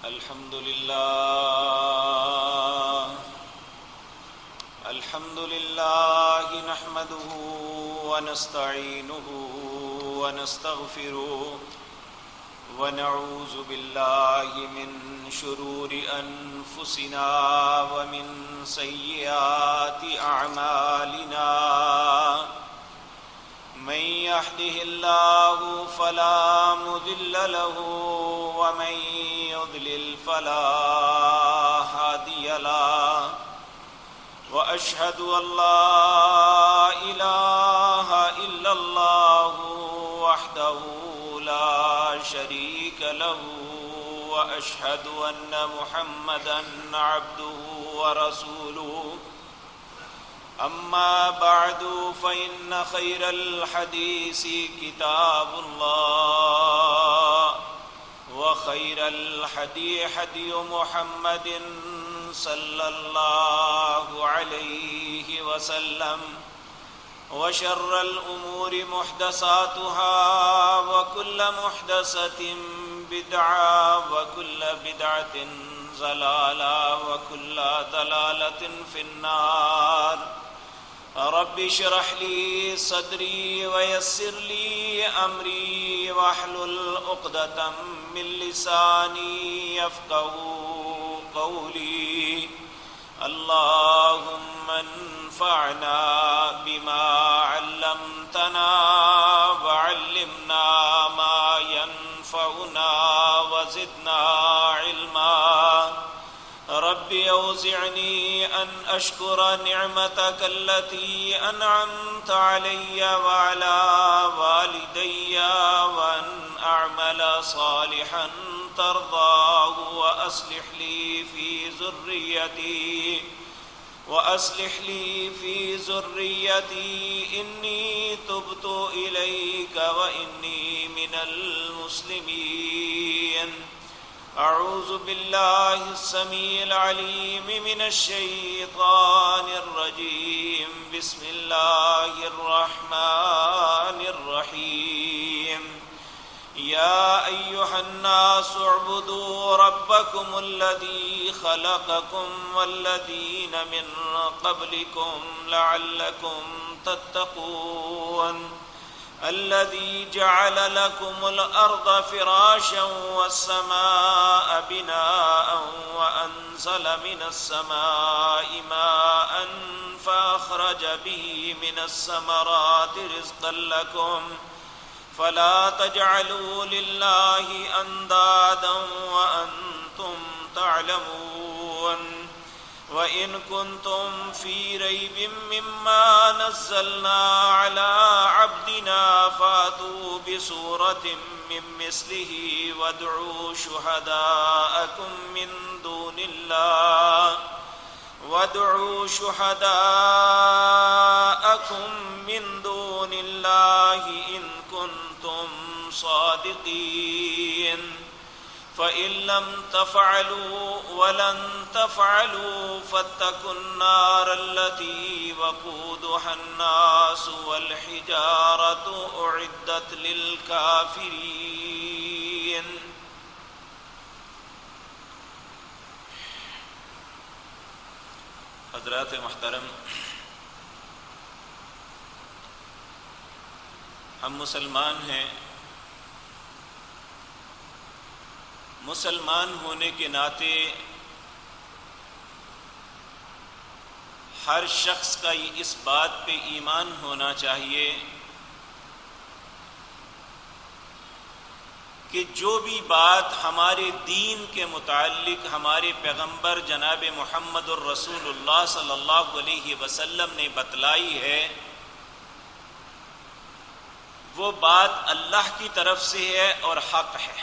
الحمد لله نحمده ونستعينه ونستغفره ونعوذ بالله من شرور أنفسنا ومن سيئات أعمالنا من يهده الله فلا مضل له ومن يضلل فلا هادي له وأشهد أن لا إله إلا الله وحده لا شريك له وأشهد أن محمدًا عبده ورسوله أما بعد فإن خير الحديث كتاب الله وخير الهدي هدي محمد صلى الله عليه وسلم وشر الأمور محدثاتها وكل محدثة بدعة وكل بدعة ضلالة وكل ضلالة في النار رب اشرح لي صدري ويسر لي أمري واحلل عقدة من لساني يفقهوا قولي اللهم انفعنا بما علمتنا وعلمنا ما ينفعنا وزدنا علما رب أوزعني أن أشكر نعمتك التي أنعمت علي وعلى والدي وأن أعمل صالحا ترضاه وأصلح لي في ذريتي إني تبت إليك وإني من المسلمين أعوذ بالله السميع العليم من الشيطان الرجيم بسم الله الرحمن الرحيم يا أيها الناس اعبدوا ربكم الذي خلقكم والذين من قبلكم لعلكم تتقون الذي جعل لكم الأرض فراشا والسماء بناء وأنزل من السماء ماء فأخرج به من الثمرات رزقا لكم فلا تجعلوا لله أندادا وأنتم تعلمون وإن كنتم في ريب مما نزلنا على عبدنا فأتوا بسورة من مثله وادعوا شهداءكم من دون الله إن كنتم صادقين فإن لم تفعلوا ولن تفعلوا فاتقوا النار التي وقودها الناس والحجارة أعدت للكافرين حضرات محترم، ہم مسلمان ہیں. مسلمان ہونے کے ناطے ہر شخص کا اس بات پہ ایمان ہونا چاہیے کہ جو بھی بات ہمارے دین کے متعلق ہمارے پیغمبر جناب محمد الرسول اللہ صلی اللہ علیہ وسلم نے بتلائی ہے وہ بات اللہ کی طرف سے ہے اور حق ہے.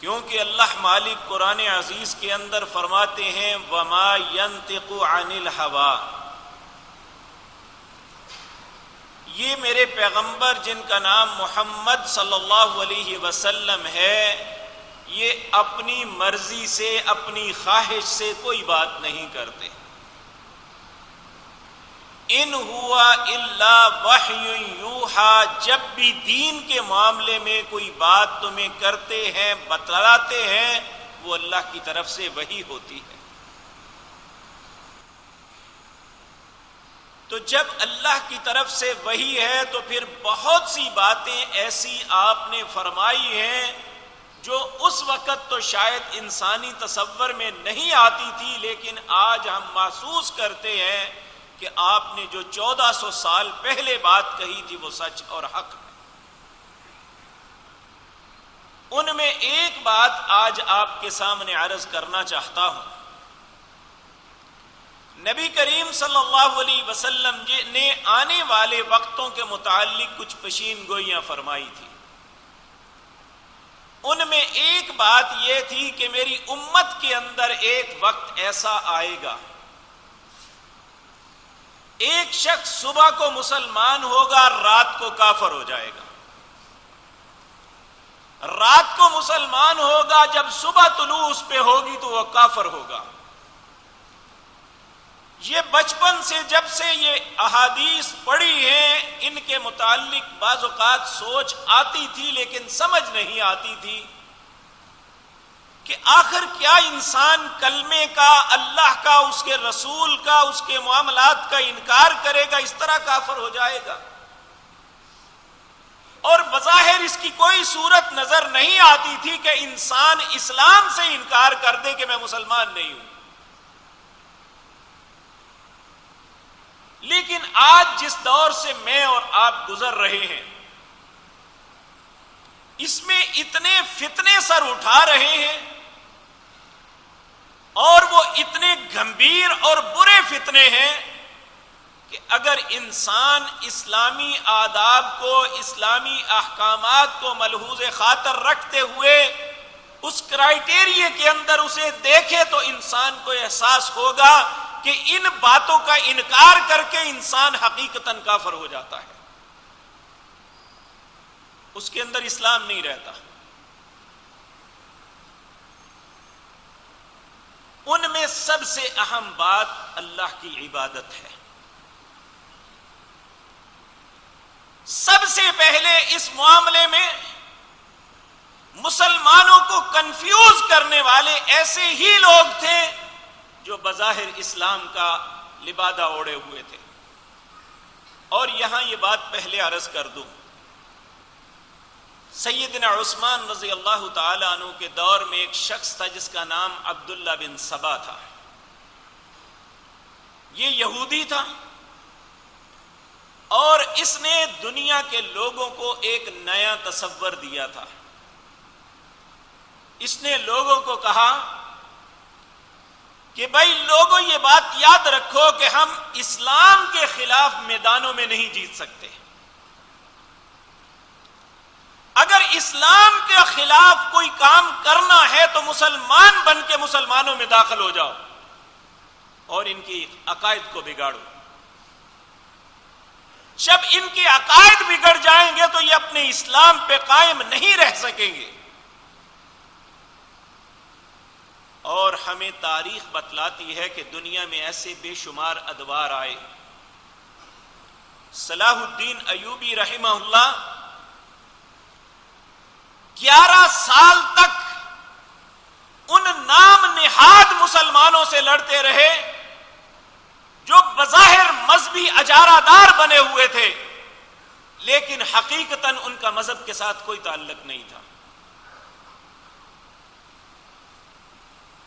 کیونکہ اللہ مالک قرآن عزیز کے اندر فرماتے ہیں وَمَا يَنْطِقُ عَنِ الْهَوَىٰ. یہ میرے پیغمبر جن کا نام محمد صلی اللہ علیہ وسلم ہے یہ اپنی مرضی سے اپنی خواہش سے کوئی بات نہیں کرتے. ان ہوا الا وحی یوحا، جب بھی دین کے معاملے میں کوئی بات تمہیں کرتے ہیں، بتلاتے ہیں، وہ اللہ کی طرف سے وحی ہوتی ہے۔ تو جب اللہ کی طرف سے وحی ہے تو پھر بہت سی باتیں ایسی آپ نے فرمائی ہیں جو اس وقت تو شاید انسانی تصور میں نہیں آتی تھی، لیکن آج ہم محسوس کرتے ہیں کہ آپ نے جو 1400 سال پہلے بات کہی تھی وہ سچ اور حق ہے۔ ان میں ایک بات آج آپ کے سامنے عرض کرنا چاہتا ہوں۔ نبی کریم صلی اللہ علیہ وسلم نے آنے والے وقتوں کے متعلق کچھ پیشین گوئیاں فرمائی تھی۔ ان میں ایک بات یہ تھی کہ میری امت کے اندر ایک وقت ایسا آئے گا، ایک شخص صبح کو مسلمان ہوگا، رات کو کافر ہو جائے گا۔ رات کو مسلمان ہوگا، جب صبح طلوع اس پہ ہوگی تو وہ کافر ہوگا۔ یہ بچپن سے جب سے یہ احادیث پڑھی ہیں، ان کے متعلق بعض اوقات سوچ آتی تھی لیکن سمجھ نہیں آتی تھی کہ آخر کیا انسان کلمے کا، اللہ کا، اس کے رسول کا، اس کے معاملات کا انکار کرے گا، اس طرح کافر ہو جائے گا؟ اور بظاہر اس کی کوئی صورت نظر نہیں آتی تھی کہ انسان اسلام سے انکار کر دے کہ میں مسلمان نہیں ہوں۔ لیکن آج جس دور سے میں اور آپ گزر رہے ہیں، اس میں اتنے فتنے سر اٹھا رہے ہیں، اور وہ اتنے گمبھیر اور برے فتنے ہیں کہ اگر انسان اسلامی آداب کو، اسلامی احکامات کو ملحوظ خاطر رکھتے ہوئے اس کرائیٹیریا کے اندر اسے دیکھے تو انسان کو احساس ہوگا کہ ان باتوں کا انکار کر کے انسان حقیقتاً کافر ہو جاتا ہے، اس کے اندر اسلام نہیں رہتا۔ ان میں سب سے اہم بات اللہ کی عبادت ہے۔ سب سے پہلے اس معاملے میں مسلمانوں کو کنفیوز کرنے والے ایسے ہی لوگ تھے جو بظاہر اسلام کا لبادہ اوڑے ہوئے تھے۔ اور یہاں یہ بات پہلے عرض کر دوں، سیدنا عثمان رضی اللہ تعالی عنہ کے دور میں ایک شخص تھا جس کا نام عبداللہ بن سبا تھا۔ یہ یہودی تھا اور اس نے دنیا کے لوگوں کو ایک نیا تصور دیا تھا۔ اس نے لوگوں کو کہا کہ بھائی لوگوں یہ بات یاد رکھو کہ ہم اسلام کے خلاف میدانوں میں نہیں جیت سکتے۔ اگر اسلام کے خلاف کوئی کام کرنا ہے تو مسلمان بن کے مسلمانوں میں داخل ہو جاؤ اور ان کی عقائد کو بگاڑو۔ جب ان کے عقائد بگڑ جائیں گے تو یہ اپنے اسلام پہ قائم نہیں رہ سکیں گے۔ اور ہمیں تاریخ بتلاتی ہے کہ دنیا میں ایسے بے شمار ادوار آئے۔ صلاح الدین ایوبی رحمہ اللہ 11 سال تک ان نام نہاد مسلمانوں سے لڑتے رہے جو بظاہر مذہبی اجارہ دار بنے ہوئے تھے، لیکن حقیقتاً ان کا مذہب کے ساتھ کوئی تعلق نہیں تھا۔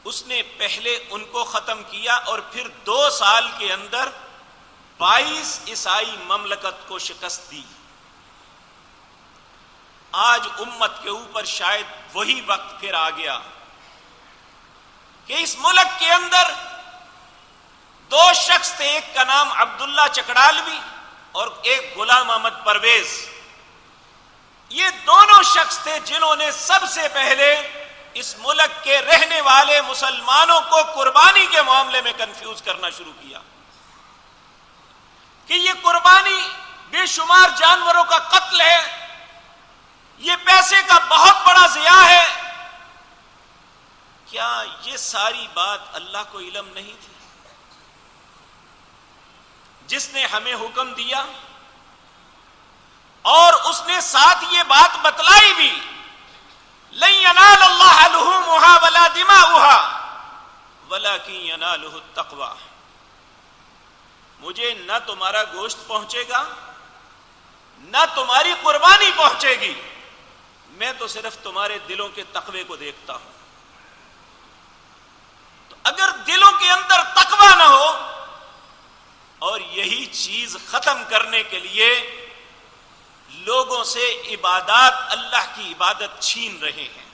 اس نے پہلے ان کو ختم کیا اور پھر 2 سال کے اندر 22 عیسائی مملکت کو شکست دی۔ آج امت کے اوپر شاید وہی وقت پھر آ گیا کہ اس ملک کے اندر 2 شخص تھے، ایک کا نام عبداللہ چکڑالوی اور ایک غلام احمد پرویز۔ یہ دونوں شخص تھے جنہوں نے سب سے پہلے اس ملک کے رہنے والے مسلمانوں کو قربانی کے معاملے میں کنفیوز کرنا شروع کیا کہ یہ قربانی بے شمار جانوروں کا قتل ہے، یہ پیسے کا بہت بڑا ضیاع ہے۔ کیا یہ ساری بات اللہ کو علم نہیں تھی؟ جس نے ہمیں حکم دیا اور اس نے ساتھ یہ بات بتلائی بھی، لن ینال اللہ لحومها ولا دماؤها ولکن ینالہ التقوی، مجھے نہ تمہارا گوشت پہنچے گا نہ تمہاری قربانی پہنچے گی، میں تو صرف تمہارے دلوں کے تقوی کو دیکھتا ہوں۔ تو اگر دلوں کے اندر تقوی نہ ہو، اور یہی چیز ختم کرنے کے لیے لوگوں سے عبادات، اللہ کی عبادت چھین رہے ہیں،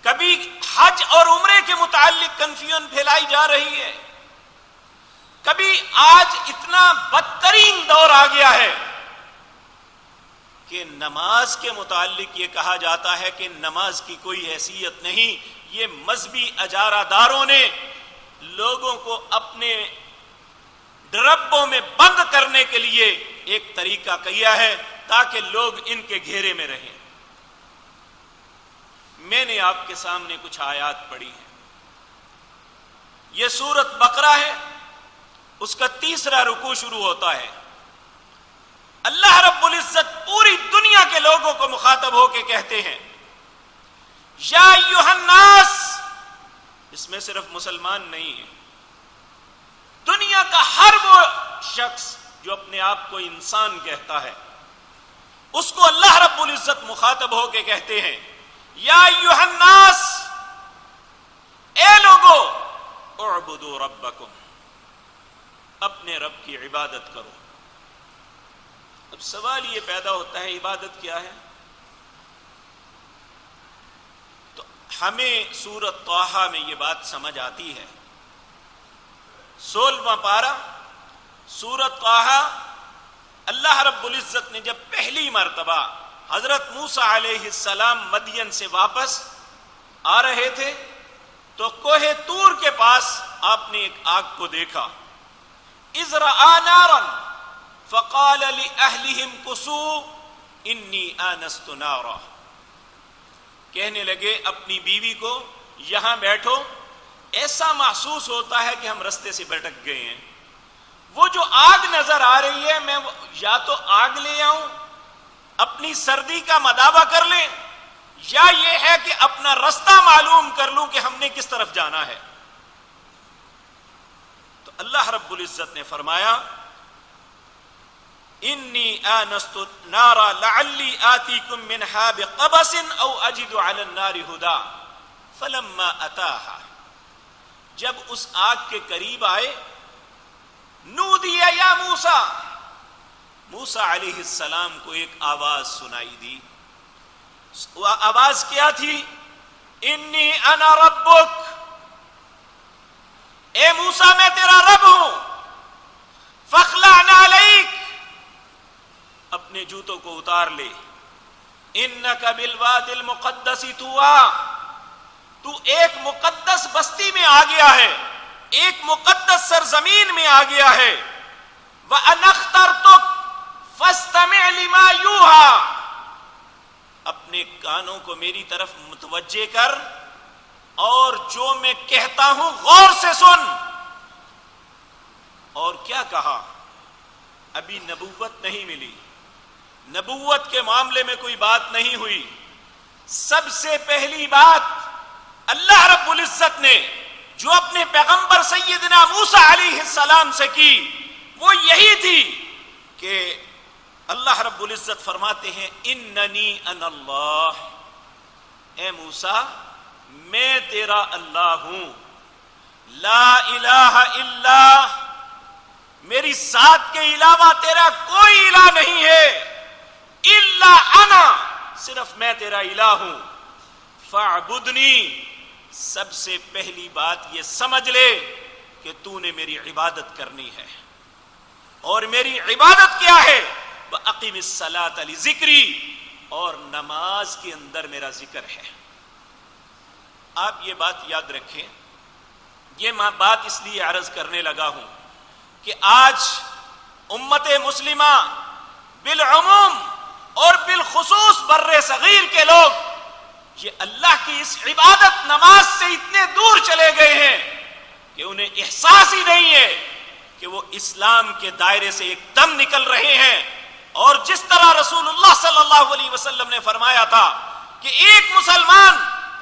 کبھی حج اور عمرے کے متعلق کنفیوژن پھیلائی جا رہی ہے، کبھی آج اتنا بدترین دور آ گیا ہے کہ نماز کے متعلق یہ کہا جاتا ہے کہ نماز کی کوئی حیثیت نہیں۔ یہ مذہبی اجارہ داروں نے لوگوں کو اپنے ڈربوں میں بند کرنے کے لیے ایک طریقہ کیا ہے تاکہ لوگ ان کے گھیرے میں رہیں۔ میں نے آپ کے سامنے کچھ آیات پڑھی ہیں، یہ سورۃ بقرہ ہے، اس کا 3واں رکوع شروع ہوتا ہے۔ اللہ رب العزت پوری دنیا کے لوگوں کو مخاطب ہو کے کہتے ہیں، یا ایھا الناس، اس میں صرف مسلمان نہیں ہے، دنیا کا ہر وہ شخص جو اپنے آپ کو انسان کہتا ہے، اس کو اللہ رب العزت مخاطب ہو کے کہتے ہیں، یا ایھا الناس، اے لوگو، اعبدوا ربکم، اپنے رب کی عبادت کرو۔ اب سوال یہ پیدا ہوتا ہے، عبادت کیا ہے؟ تو ہمیں سورۃ طٰہٰ میں یہ بات سمجھ آتی ہے۔ 16واں پارہ سورۃ طٰہٰ، اللہ رب العزت نے جب پہلی مرتبہ حضرت موسیٰ علیہ السلام مدین سے واپس آ رہے تھے تو کوہ طور کے پاس آپ نے ایک آگ کو دیکھا، اذ رأى نارا فقال لأہلہم کثوا انی آنست نارا، کہنے لگے اپنی بیوی کو یہاں بیٹھو، ایسا محسوس ہوتا ہے کہ ہم رستے سے بھٹک گئے ہیں، وہ جو آگ نظر آ رہی ہے میں یا تو آگ لے آؤں اپنی سردی کا مداوع کر لیں، یا یہ ہے کہ اپنا رستہ معلوم کر لوں کہ ہم نے کس طرف جانا ہے۔ تو اللہ رب العزت نے فرمایا، انی آنست نارا لعلی آتیکم منہا بقبس او اجد علی النار ہدا فلما اتاہا، جب اس آگ کے قریب آئے، نودی یا موسیٰ، موسیٰ علیہ السلام کو ایک آواز سنائی دی۔ وہ آواز کیا تھی؟ انی انا ربک، اے موسیٰ میں تیرا رب ہوں، فاخلع نعلیک، اپنے جوتوں کو اتار لے، انک بالوادی المقدس طویٰ، تو ایک مقدس بستی میں آ گیا ہے، ایک مقدس سرزمین میں آ گیا ہے، وَأَنَا اخْتَرْتُكَ فَاسْتَمِعْ لِمَا يُوحَىٰ، اپنے کانوں کو میری طرف متوجہ کر اور جو میں کہتا ہوں غور سے سن۔ اور کیا کہا؟ ابھی نبوت نہیں ملی، نبوت کے معاملے میں کوئی بات نہیں ہوئی، سب سے پہلی بات اللہ رب العزت نے جو اپنے پیغمبر سیدنا موسیٰ علیہ السلام سے کی وہ یہی تھی کہ اللہ رب العزت فرماتے ہیں، اننی انا اللہ، اے موسیٰ میں تیرا اللہ ہوں، لا الہ الا، میری ذات کے علاوہ تیرا کوئی الہ نہیں ہے، الا انا، صرف میں تیرا الہ ہوں، فاعبدنی، سب سے پہلی بات یہ سمجھ لے کہ تو نے میری عبادت کرنی ہے، اور میری عبادت کیا ہے؟ وَأَقِمِ الصَّلَاةَ لِذِكْرِي، اور نماز کے اندر میرا ذکر ہے۔ آپ یہ بات یاد رکھیں، یہ میں بات اس لیے عرض کرنے لگا ہوں کہ آج امت مسلمہ بالعموم اور بالخصوص بر صغیر کے لوگ یہ اللہ کی اس عبادت نماز سے اتنے دور چلے گئے ہیں کہ انہیں احساس ہی نہیں ہے کہ وہ اسلام کے دائرے سے ایک دم نکل رہے ہیں. اور جس طرح رسول اللہ صلی اللہ علیہ وسلم نے فرمایا تھا کہ ایک مسلمان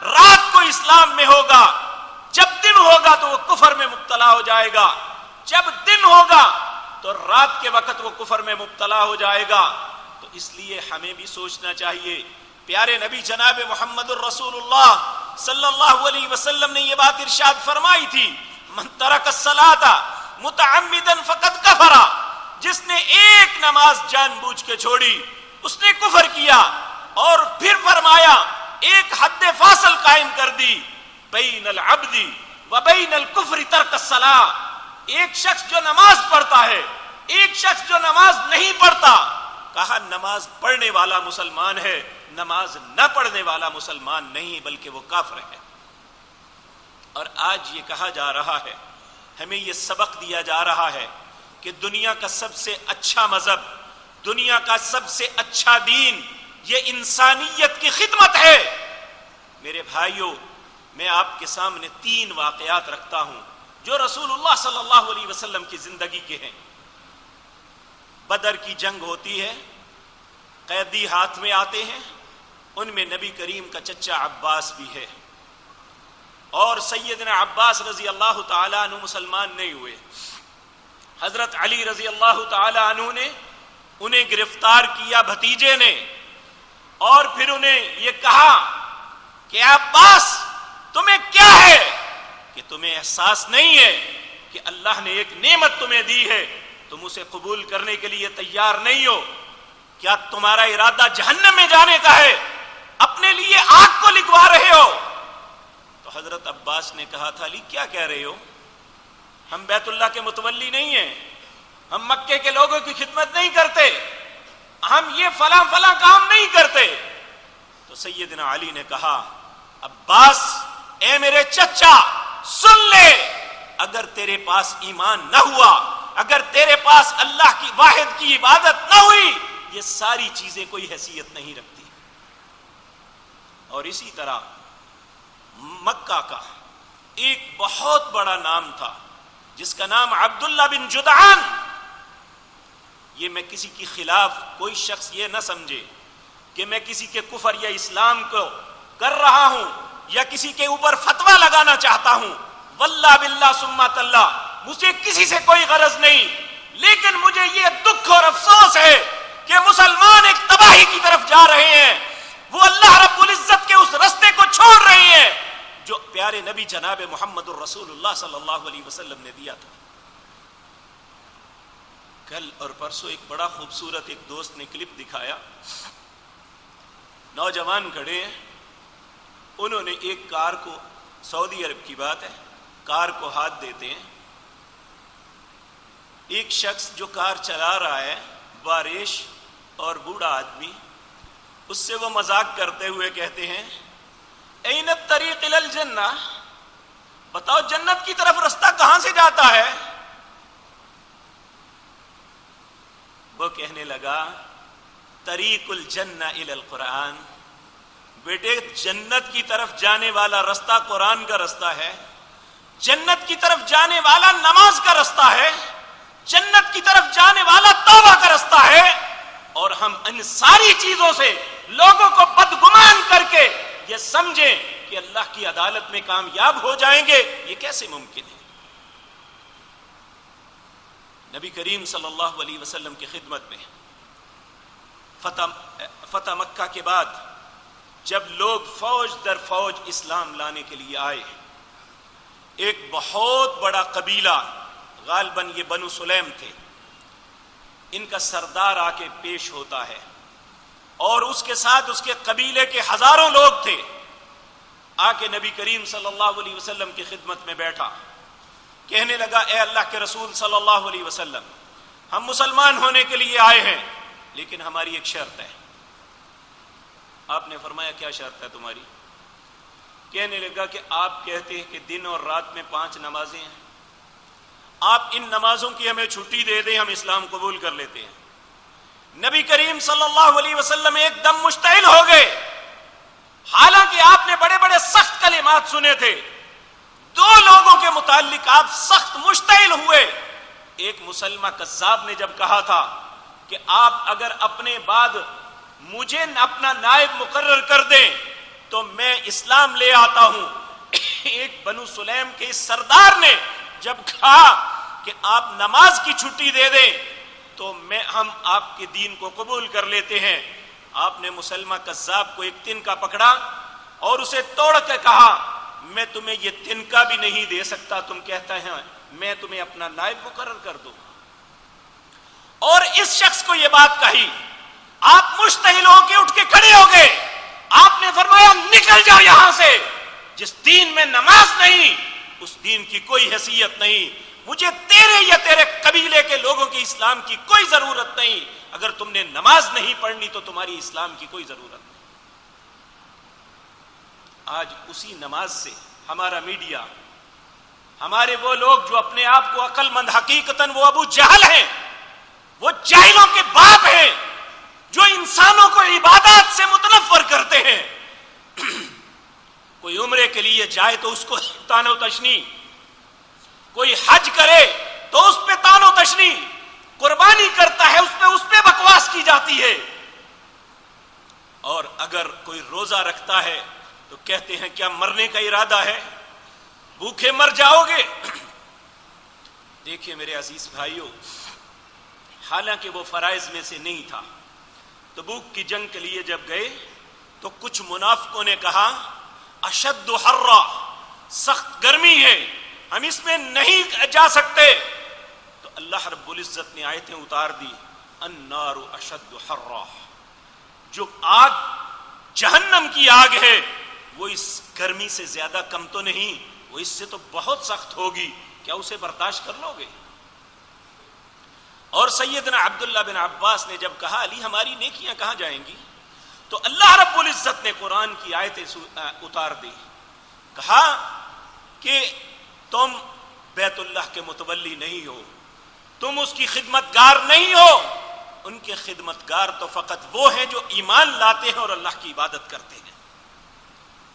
رات کو اسلام میں ہوگا، جب دن ہوگا تو وہ کفر میں مبتلا ہو جائے گا، جب دن ہوگا تو رات کے وقت وہ کفر میں مبتلا ہو جائے گا. تو اس لیے ہمیں بھی سوچنا چاہیے. پیارے نبی جناب محمد الرسول اللہ صلی اللہ علیہ وسلم نے یہ بات ارشاد فرمائی تھی، من ترک الصلاۃ متعمدا فقد کفر، جس نے ایک نماز جان بوجھ کے چھوڑی اس نے کفر کیا. اور پھر فرمایا ایک حد فاصل قائم کر دی، بین العبد و بین الکفر ترک الصلاۃ. ایک شخص جو نماز پڑھتا ہے، ایک شخص جو نماز نہیں پڑھتا، کہا نماز پڑھنے والا مسلمان ہے، نماز نہ پڑھنے والا مسلمان نہیں بلکہ وہ کافر ہے. اور آج یہ کہا جا رہا ہے، ہمیں یہ سبق دیا جا رہا ہے کہ دنیا کا سب سے اچھا مذہب، دنیا کا سب سے اچھا دین یہ انسانیت کی خدمت ہے. میرے بھائیوں، میں آپ کے سامنے 3 واقعات رکھتا ہوں جو رسول اللہ صلی اللہ علیہ وسلم کی زندگی کے ہیں. بدر کی جنگ ہوتی ہے، قیدی ہاتھ میں آتے ہیں، ان میں نبی کریم کا چچا عباس بھی ہے، اور سیدنا عباس رضی اللہ تعالیٰ عنہ مسلمان نہیں ہوئے. حضرت علی رضی اللہ تعالیٰ عنہ نے انہیں گرفتار کیا بھتیجے نے، اور پھر انہیں یہ کہا کہ عباس تمہیں کیا ہے کہ تمہیں احساس نہیں ہے کہ اللہ نے ایک نعمت تمہیں دی ہے، تم اسے قبول کرنے کے لیے تیار نہیں ہو؟ کیا تمہارا ارادہ جہنم میں جانے کا ہے؟ اپنے لیے آگ کو لگوا رہے ہو؟ تو حضرت عباس نے کہا تھا علی کیا کہہ رہے ہو؟ ہم بیت اللہ کے متولی نہیں ہیں، ہم مکے کے لوگوں کی خدمت نہیں کرتے، ہم یہ فلاں فلاں کام نہیں کرتے. تو سیدنا علی نے کہا عباس اے میرے چچا سن لے، اگر تیرے پاس ایمان نہ ہوا، اگر تیرے پاس اللہ کی واحد کی عبادت نہ ہوئی، یہ ساری چیزیں کوئی حیثیت نہیں رکھتی. اور اسی طرح مکہ کا ایک بہت بڑا نام تھا جس کا نام عبداللہ بن جدعان. یہ میں کسی کی خلاف کوئی شخص یہ نہ سمجھے کہ میں کسی کے کفر یا اسلام کو کر رہا ہوں یا کسی کے اوپر فتویٰ لگانا چاہتا ہوں. واللہ باللہ ثم تاللہ مجھے کسی سے کوئی غرض نہیں، لیکن مجھے یہ دکھ اور افسوس ہے کہ مسلمان ایک تباہی کی طرف جا رہے ہیں، وہ اللہ رب العزت کے اس رستے کو چھوڑ رہے ہیں جو پیارے نبی جناب محمد الرسول اللہ صلی اللہ علیہ وسلم نے دیا تھا. کل اور پرسوں ایک بڑا خوبصورت ایک دوست نے کلپ دکھایا، نوجوان کھڑے ہیں، انہوں نے ایک کار کو، سعودی عرب کی بات ہے، کار کو ہاتھ دیتے ہیں، ایک شخص جو کار چلا رہا ہے باریش اور بوڑھا آدمی، اس سے وہ مذاق کرتے ہوئے کہتے ہیں این الطریق الی الجنہ، بتاؤ جنت کی طرف رستہ کہاں سے جاتا ہے؟ وہ کہنے لگا طریق الجنہ الی القرآن، بیٹے جنت کی طرف جانے والا رستہ قرآن کا رستہ ہے، جنت کی طرف جانے والا نماز کا رستہ ہے، جنت کی طرف جانے والا توبہ کا رستہ ہے. اور ہم ان ساری چیزوں سے لوگوں کو بدگمان کر کے یہ سمجھیں کہ اللہ کی عدالت میں کامیاب ہو جائیں گے، یہ کیسے ممکن ہے؟ نبی کریم صلی اللہ علیہ وسلم کی خدمت میں فتح مکہ کے بعد جب لوگ فوج در فوج اسلام لانے کے لیے آئے، ایک بہت بڑا قبیلہ، غالباً یہ بنو سلیم تھے، ان کا سردار آ کے پیش ہوتا ہے اور اس کے ساتھ اس کے قبیلے کے ہزاروں لوگ تھے. آ کے نبی کریم صلی اللہ علیہ وسلم کی خدمت میں بیٹھا، کہنے لگا اے اللہ کے رسول صلی اللہ علیہ وسلم، ہم مسلمان ہونے کے لیے آئے ہیں لیکن ہماری ایک شرط ہے. آپ نے فرمایا کیا شرط ہے تمہاری؟ کہنے لگا کہ آپ کہتے ہیں کہ دن اور رات میں 5 نمازیں ہیں، آپ ان نمازوں کی ہمیں چھٹی دے دیں، ہم اسلام قبول کر لیتے ہیں. نبی کریم صلی اللہ علیہ وسلم ایک دم مشتعل ہو گئے، حالانکہ آپ نے بڑے بڑے سخت کلمات سنے تھے. 2 لوگوں کے متعلق آپ سخت مشتعل ہوئے، ایک مسلمہ کذاب نے جب کہا تھا کہ آپ اگر اپنے بعد مجھے اپنا نائب مقرر کر دیں تو میں اسلام لے آتا ہوں، ایک بنو سلیم کے اس سردار نے جب کہا کہ آپ نماز کی چھٹی دے دیں تو ہم آپ کے دین کو قبول کر لیتے ہیں، آپ نے مسلمہ کذاب کو ایک تنکا پکڑا اور اسے توڑ کے کہا میں تمہیں یہ تنکا بھی نہیں دے سکتا، تم کہتا ہے میں تمہیں اپنا نائب مقرر کر دوں۔ اور اس شخص کو یہ بات کہی، آپ مشتعل ہو کے اٹھ کے کھڑے ہو گئے، آپ نے فرمایا نکل جا یہاں سے، جس دین میں نماز نہیں اس دین کی کوئی حیثیت نہیں، مجھے تیرے یا تیرے قبیلے کے لوگوں کی اسلام کی کوئی ضرورت نہیں، اگر تم نے نماز نہیں پڑھنی تو تمہاری اسلام کی کوئی ضرورت نہیں۔ آج اسی نماز سے ہمارا میڈیا، ہمارے وہ لوگ جو اپنے آپ کو عقل مند، حقیقتاً وہ ابو جہل ہیں، وہ جاہلوں کے باپ ہیں جو انسانوں کو عبادات سے متنفر کرتے ہیں۔ کوئی عمرے کے لیے جائے تو اس کو تان و تشنی، کوئی حج کرے تو اس پہ تان و تشنی، قربانی کرتا ہے اس پہ بکواس کی جاتی ہے، اور اگر کوئی روزہ رکھتا ہے تو کہتے ہیں کیا مرنے کا ارادہ ہے، بھوکے مر جاؤ گے۔ دیکھیے میرے عزیز بھائیوں، حالانکہ وہ فرائض میں سے نہیں تھا، تبوک کی جنگ کے لیے جب گئے تو کچھ منافقوں نے کہا اشد حرا، سخت گرمی ہے، ہم اس میں نہیں جا سکتے، تو اللہ رب العزت نے آیتیں اتار دی النار اشد حرا، جو آگ جہنم کی آگ ہے وہ اس گرمی سے زیادہ کم تو نہیں، وہ اس سے تو بہت سخت ہوگی، کیا اسے برداشت کر لو گے؟ اور سیدنا عبداللہ بن عباس نے جب کہا علی ہماری نیکیاں کہاں جائیں گی، تو اللہ رب العزت نے قرآن کی آیتیں اتار دی، کہا کہ تم بیت اللہ کے متولی نہیں ہو، تم اس کی خدمتگار نہیں ہو، ان کے خدمتگار تو فقط وہ ہیں جو ایمان لاتے ہیں اور اللہ کی عبادت کرتے ہیں،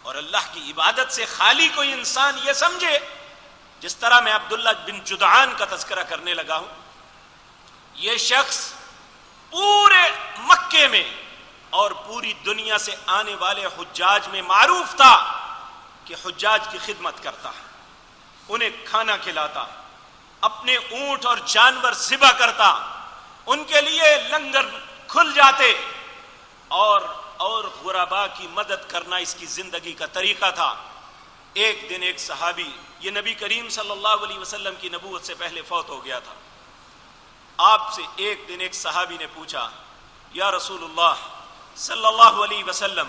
اور اللہ کی عبادت سے خالی کوئی انسان یہ سمجھے، جس طرح میں عبداللہ بن جدعان کا تذکرہ کرنے لگا ہوں، یہ شخص پورے مکے میں اور پوری دنیا سے آنے والے حجاج میں معروف تھا کہ حجاج کی خدمت کرتا، انہیں کھانا کھلاتا، اپنے اونٹ اور جانور ذبح کرتا، ان کے لیے لنگر کھل جاتے، اور غرباء کی مدد کرنا اس کی زندگی کا طریقہ تھا۔ ایک دن ایک صحابی، یہ نبی کریم صلی اللہ علیہ وسلم کی نبوت سے پہلے فوت ہو گیا تھا، آپ سے ایک دن ایک صحابی نے پوچھا یا رسول اللہ صلی اللہ علیہ وسلم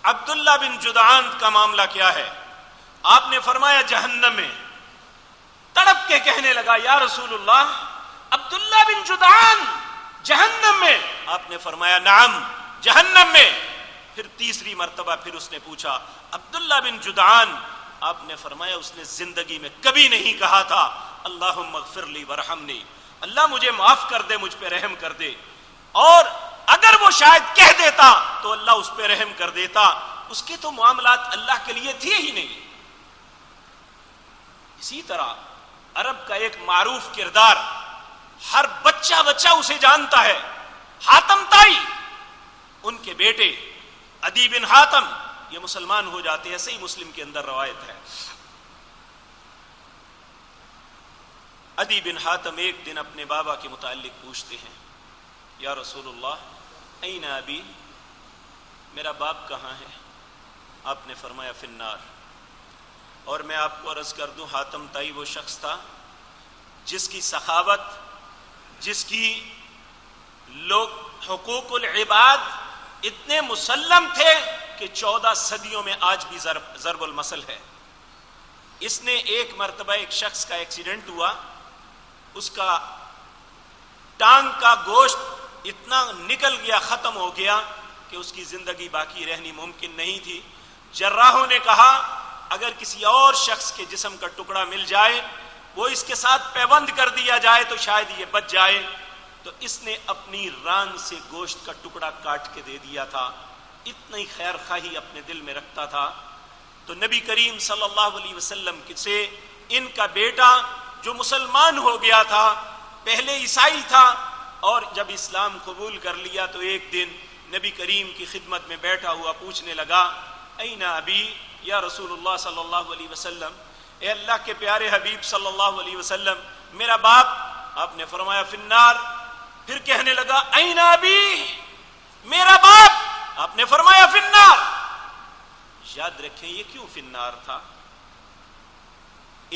عبداللہ بن جدعان کا معاملہ کیا ہے؟ آپ نے فرمایا جہنم میں۔ تڑپ کے کہنے لگا یا رسول اللہ عبداللہ بن جدعان جہنم میں؟ آپ نے فرمایا نعم جہنم میں۔ پھر تیسری مرتبہ پھر اس نے پوچھا عبداللہ بن جدعان؟ آپ نے فرمایا اس نے زندگی میں کبھی نہیں کہا تھا اللہم اغفر لی ورحمنی، اللہ مجھے معاف کر دے، مجھ پہ رحم کر دے، اور اگر وہ شاید کہہ دیتا تو اللہ اس پہ رحم کر دیتا، اس کے تو معاملات اللہ کے لیے تھے ہی نہیں۔ اسی طرح عرب کا ایک معروف کردار، ہر بچہ اسے جانتا ہے، حاتم طائی، ان کے بیٹے عدی بن حاتم یہ مسلمان ہو جاتے ہیں، صحیح مسلم کے اندر روایت ہے۔ عدی بن حاتم ایک دن اپنے بابا کے متعلق پوچھتے ہیں یا رسول اللہ این ابی، میرا باپ کہاں ہے؟ آپ نے فرمایا فی النار۔ اور میں آپ کو عرض کر دوں حاتم طائی وہ شخص تھا جس کی سخاوت، جس کی لوگ حقوق العباد اتنے مسلم تھے کہ 14 صدیوں میں آج بھی ضرب المثل ہے۔ اس نے ایک مرتبہ ایک شخص کا ایکسیڈنٹ ہوا، اس کا ٹانگ کا گوشت اتنا نکل گیا، ختم ہو گیا کہ اس کی زندگی باقی رہنی ممکن نہیں تھی۔ جراحوں نے کہا اگر کسی اور شخص کے جسم کا ٹکڑا مل جائے، وہ اس کے ساتھ پیوند کر دیا جائے تو شاید یہ بچ جائے، تو اس نے اپنی ران سے گوشت کا ٹکڑا کاٹ کے دے دیا تھا، اتنی خیر خواہی اپنے دل میں رکھتا تھا۔ تو نبی کریم صلی اللہ علیہ وسلم سے ان کا بیٹا جو مسلمان ہو گیا تھا، پہلے عیسائی تھا اور جب اسلام قبول کر لیا تو ایک دن نبی کریم کی خدمت میں بیٹھا ہوا پوچھنے لگا این ابی یا رسول اللہ صلی اللہ علیہ وسلم، اے اللہ کے پیارے حبیب صلی اللہ علیہ وسلم میرا باپ؟ آپ نے فرمایا فی النار۔ پھر کہنے لگا این ابی، میرا باپ؟ آپ نے فرمایا فی النار۔ یاد رکھیں یہ کیوں فی النار تھا؟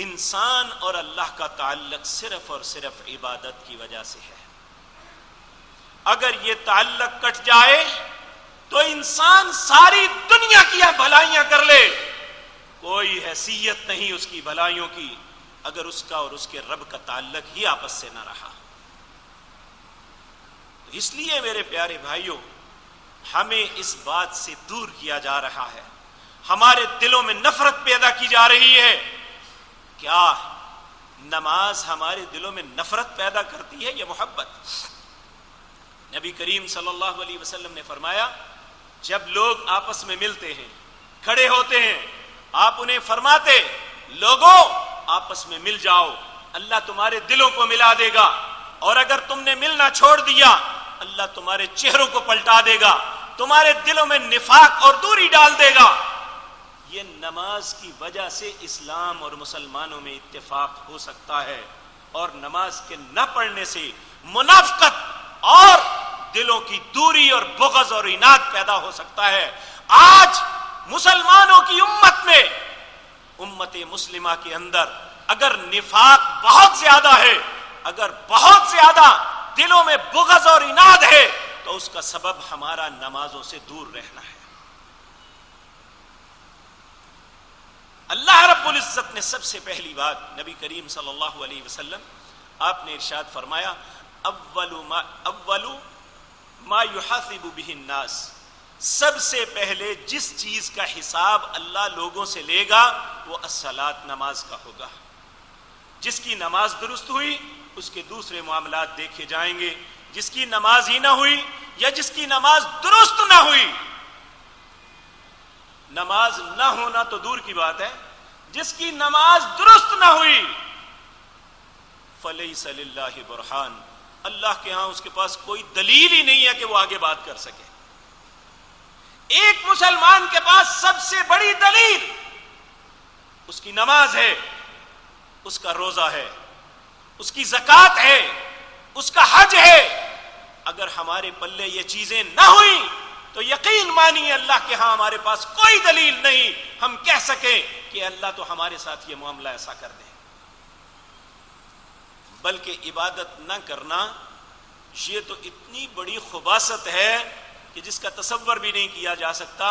انسان اور اللہ کا تعلق صرف اور صرف عبادت کی وجہ سے ہے۔ اگر یہ تعلق کٹ جائے تو انسان ساری دنیا کی بھلائیاں کر لے، کوئی حیثیت نہیں اس کی بھلائیوں کی اگر اس کا اور اس کے رب کا تعلق ہی آپس سے نہ رہا۔ اس لیے میرے پیارے بھائیوں، ہمیں اس بات سے دور کیا جا رہا ہے، ہمارے دلوں میں نفرت پیدا کی جا رہی ہے۔ کیا نماز ہمارے دلوں میں نفرت پیدا کرتی ہے یا محبت؟ نبی کریم صلی اللہ علیہ وسلم نے فرمایا جب لوگ آپس میں ملتے ہیں، کھڑے ہوتے ہیں، آپ انہیں فرماتے لوگوں آپس میں مل جاؤ، اللہ تمہارے دلوں کو ملا دے گا، اور اگر تم نے ملنا چھوڑ دیا اللہ تمہارے چہروں کو پلٹا دے گا، تمہارے دلوں میں نفاق اور دوری ڈال دے گا۔ یہ نماز کی وجہ سے اسلام اور مسلمانوں میں اتفاق ہو سکتا ہے، اور نماز کے نہ پڑھنے سے منافقت اور دلوں کی دوری اور بغض اور عناد پیدا ہو سکتا ہے۔ آج مسلمانوں کی امت میں، امت مسلمہ کے اندر اگر نفاق بہت زیادہ ہے، اگر بہت زیادہ دلوں میں بغض اور عناد ہے تو اس کا سبب ہمارا نمازوں سے دور رہنا ہے۔ اللہ رب العزت نے سب سے پہلی بات نبی کریم صلی اللہ علیہ وسلم آپ نے ارشاد فرمایا اول ما یحاسب به الناس، سب سے پہلے جس چیز کا حساب اللہ لوگوں سے لے گا وہ الصلاۃ، نماز کا ہوگا۔ جس کی نماز درست ہوئی اس کے دوسرے معاملات دیکھے جائیں گے، جس کی نماز ہی نہ ہوئی یا جس کی نماز درست نہ ہوئی، نماز نہ ہونا تو دور کی بات ہے، جس کی نماز درست نہ ہوئی فلیس للہ برہان، اللہ کے ہاں اس کے پاس کوئی دلیل ہی نہیں ہے کہ وہ آگے بات کر سکے۔ ایک مسلمان کے پاس سب سے بڑی دلیل اس کی نماز ہے، اس کا روزہ ہے، اس کی زکوٰۃ ہے، اس کا حج ہے۔ اگر ہمارے پلے یہ چیزیں نہ ہوئیں تو یقین مانیے اللہ کے ہاں ہمارے پاس کوئی دلیل نہیں ہم کہہ سکیں کہ اللہ تو ہمارے ساتھ یہ معاملہ ایسا کر دے۔ بلکہ عبادت نہ کرنا یہ تو اتنی بڑی خباثت ہے کہ جس کا تصور بھی نہیں کیا جا سکتا۔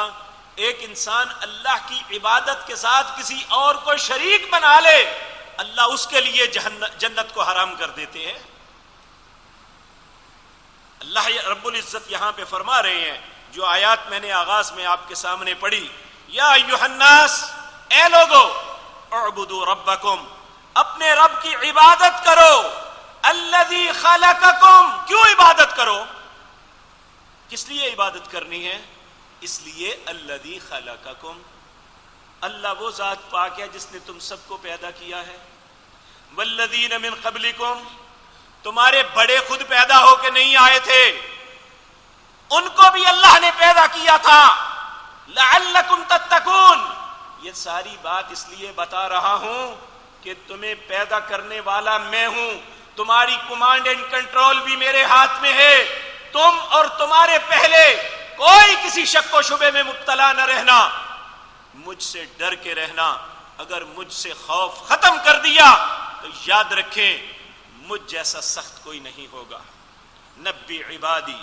ایک انسان اللہ کی عبادت کے ساتھ کسی اور کو شریک بنا لے، اللہ اس کے لیے جنت کو حرام کر دیتے ہیں۔ اللہ رب العزت یہاں پہ فرما رہے ہیں، جو آیات میں نے آغاز میں آپ کے سامنے پڑھی، یا ایھا الناس، اے لوگو، اعبدوا ربکم، اپنے رب کی عبادت کرو، الذی خلقکم، کیوں عبادت کرو؟ کس لیے عبادت کرنی ہے؟ اس لیے الذی خلقکم، اللہ وہ ذات پاک ہے جس نے تم سب کو پیدا کیا ہے، والذین من قبلکم، تمہارے بڑے خود پیدا ہو کے نہیں آئے تھے، ان کو بھی اللہ نے پیدا کیا تھا، لعلکم تتقون۔ یہ ساری بات اس لیے بتا رہا ہوں کہ تمہیں پیدا کرنے والا میں ہوں، تمہاری کمانڈ اینڈ کنٹرول بھی میرے ہاتھ میں ہے، تم اور تمہارے پہلے کوئی کسی شک و شبے میں مبتلا نہ رہنا، مجھ سے ڈر کے رہنا۔ اگر مجھ سے خوف ختم کر دیا تو یاد رکھیں مجھ جیسا سخت کوئی نہیں ہوگا۔ نبی عبادی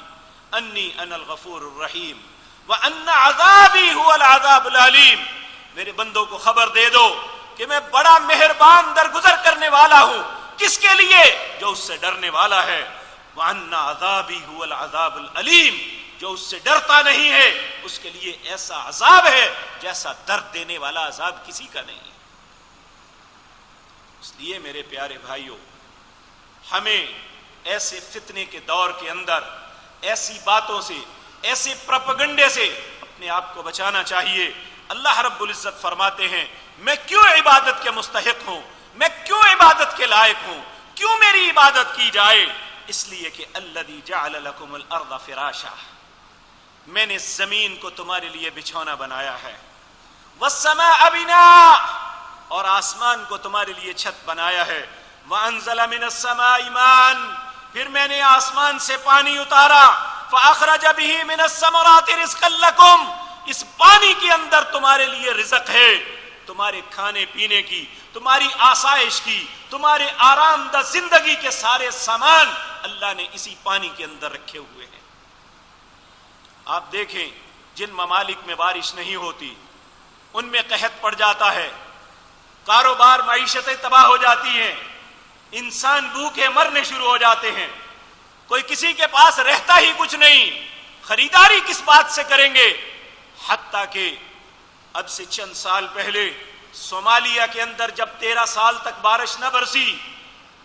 انی انا الغفور الرحیم وان عذابی هو العذاب العلیم، میرے بندوں کو خبر دے دو کہ میں بڑا مہربان درگزر کرنے والا ہوں، کس کے لیے؟ جو اس سے ڈرنے والا ہے۔ وان عذابی هو العذاب العلیم، جو اس سے ڈرتا نہیں ہے اس کے لیے ایسا عذاب ہے جیسا درد دینے والا عذاب کسی کا نہیں ہے۔ اس لیے میرے پیارے بھائیوں، ہمیں ایسے فتنے کے دور کے اندر ایسی باتوں سے، ایسے پروپیگنڈے سے اپنے آپ کو بچانا چاہیے۔ اللہ رب العزت فرماتے ہیں میں کیوں عبادت کے مستحق ہوں، میں کیوں عبادت کے لائق ہوں؟ کیوں میری عبادت کی جائے؟ اس لیے کہ الذی جعل لکم الارض فراشا، میں نے زمین کو تمہارے لیے بچھونا بنایا ہے، والسماء بناء، اور آسمان کو تمہارے لیے چھت بنایا ہے، وانزل من السماء ماء، پھر میں نے آسمان سے پانی اتارا، فاخرج به من الثمرات رزقا لکم، اس پانی کے اندر تمہارے لیے رزق ہے، تمہارے کھانے پینے کی، تمہاری آسائش کی، تمہارے آرام دہ زندگی کے سارے سامان اللہ نے اسی پانی کے اندر رکھے ہوئے ہیں۔ آپ دیکھیں جن ممالک میں بارش نہیں ہوتی ان میں قحط پڑ جاتا ہے، کاروبار معیشتیں تباہ ہو جاتی ہیں، انسان بھوکے مرنے شروع ہو جاتے ہیں، کوئی کسی کے پاس رہتا ہی کچھ نہیں، خریداری کس بات سے کریں گے؟ حتیٰ کہ اب سے چند سال پہلے صومالیہ کے اندر جب 13 سال تک بارش نہ برسی،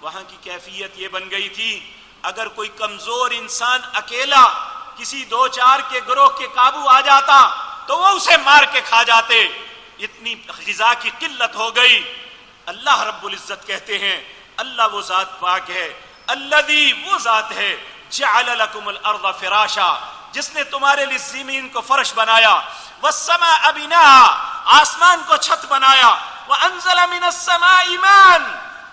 وہاں کی کیفیت یہ بن گئی تھی اگر کوئی کمزور انسان اکیلا کسی 2-4 کے گروہ کے قابو آ جاتا تو وہ اسے مار کے کھا جاتے، اتنی غذا کی قلت ہو گئی۔ اللہ رب العزت کہتے ہیں اللہ وہ ذات پاک ہے، الذی وہ ذات ہے جعل لکم الارض فراشا، جس نے تمہارے لیے زمین کو فرش بنایا، والسماء بناء، آسمان کو چھت بنایا، وانزل من السماء ماء،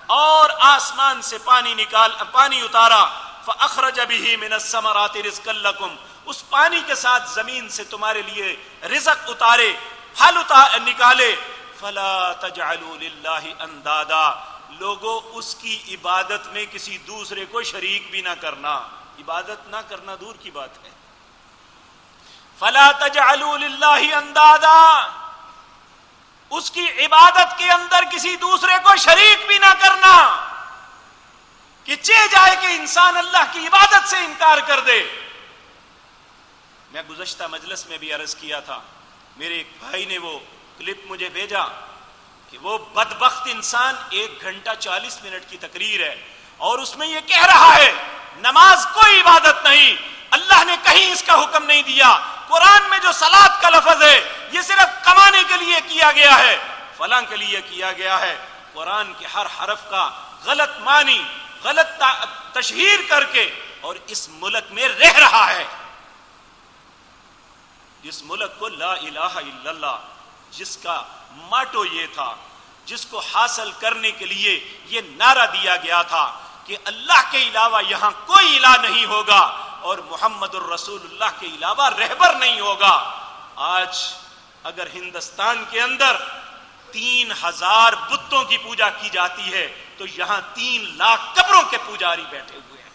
اور آسمان سے پانی اتارا، فاخرج به من الثمرات رزقا لکم، اس پانی کے ساتھ زمین سے تمہارے لیے رزق اتارے، پھل نکالے، فلا تجعلوا للہ اندادا، لوگوں اس کی عبادت میں کسی دوسرے کو شریک بھی نہ کرنا، عبادت نہ کرنا دور کی بات ہے، فلا تجعلوا للہ اندادا، اس کی عبادت کے اندر کسی دوسرے کو شریک بھی نہ کرنا، کہ چہ جائے کہ انسان اللہ کی عبادت سے انکار کر دے۔ میں گزشتہ مجلس میں بھی عرض کیا تھا، میرے ایک بھائی نے وہ کلپ مجھے بھیجا کہ وہ بدبخت انسان 1 گھنٹہ 40 منٹ کی تقریر ہے اور اس میں یہ کہہ رہا ہے نماز کوئی عبادت نہیں، اللہ نے کہیں اس کا حکم نہیں دیا، قرآن میں جو صلاۃ کا لفظ ہے یہ صرف کمانے کے لیے کیا گیا ہے، فلاں کے لیے کیا گیا ہے، قرآن کے ہر حرف کا غلط معنی، غلط تشہیر کر کے، اور اس ملک میں رہ رہا ہے، جس ملک کو لا الہ الا اللہ، جس کا ماٹو یہ تھا، جس کو حاصل کرنے کے لیے یہ نعرہ دیا گیا تھا کہ اللہ کے علاوہ یہاں کوئی الہ نہیں ہوگا اور محمد الرسول اللہ کے علاوہ رہبر نہیں ہوگا۔ آج اگر ہندوستان کے اندر 3000 بتوں کی پوجا کی جاتی ہے تو یہاں 3 لاکھ قبروں کے پجاری بیٹھے ہوئے ہیں۔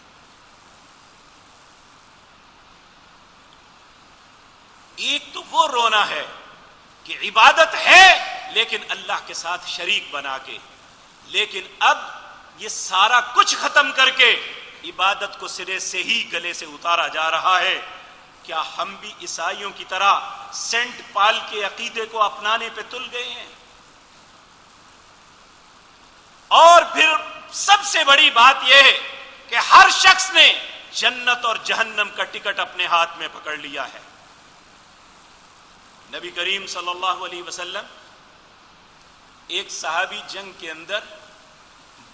ایک تو وہ رونا ہے کہ عبادت ہے لیکن اللہ کے ساتھ شریک بنا کے، لیکن اب یہ سارا کچھ ختم کر کے عبادت کو سرے سے ہی گلے سے اتارا جا رہا ہے۔ کیا ہم بھی عیسائیوں کی طرح سینٹ پال کے عقیدے کو اپنانے پہ تل گئے ہیں؟ اور پھر سب سے بڑی بات یہ ہے کہ ہر شخص نے جنت اور جہنم کا ٹکٹ اپنے ہاتھ میں پکڑ لیا ہے۔ نبی کریم صلی اللہ علیہ وسلم، ایک صحابی جنگ کے اندر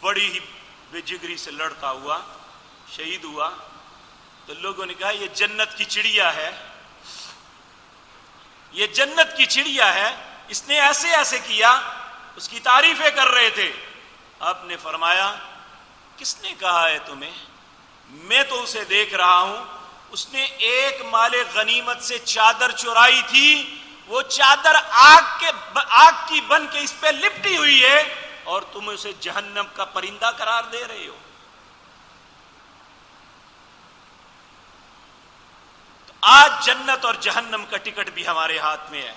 بڑی ہی بے جگری سے لڑتا ہوا شہید ہوا، تو لوگوں نے کہا یہ جنت کی چڑیا ہے، یہ جنت کی چڑیا ہے، اس نے ایسے ایسے کیا، اس کی تعریفیں کر رہے تھے۔ آپ نے فرمایا کس نے کہا ہے تمہیں؟ میں تو اسے دیکھ رہا ہوں، اس نے ایک مال غنیمت سے چادر چرائی تھی، وہ چادر آگ کی بن کے اس پہ لپٹی ہوئی ہے اور تم اسے جہنم کا پرندہ قرار دے رہے ہو۔ تو آج جنت اور جہنم کا ٹکٹ بھی ہمارے ہاتھ میں ہے۔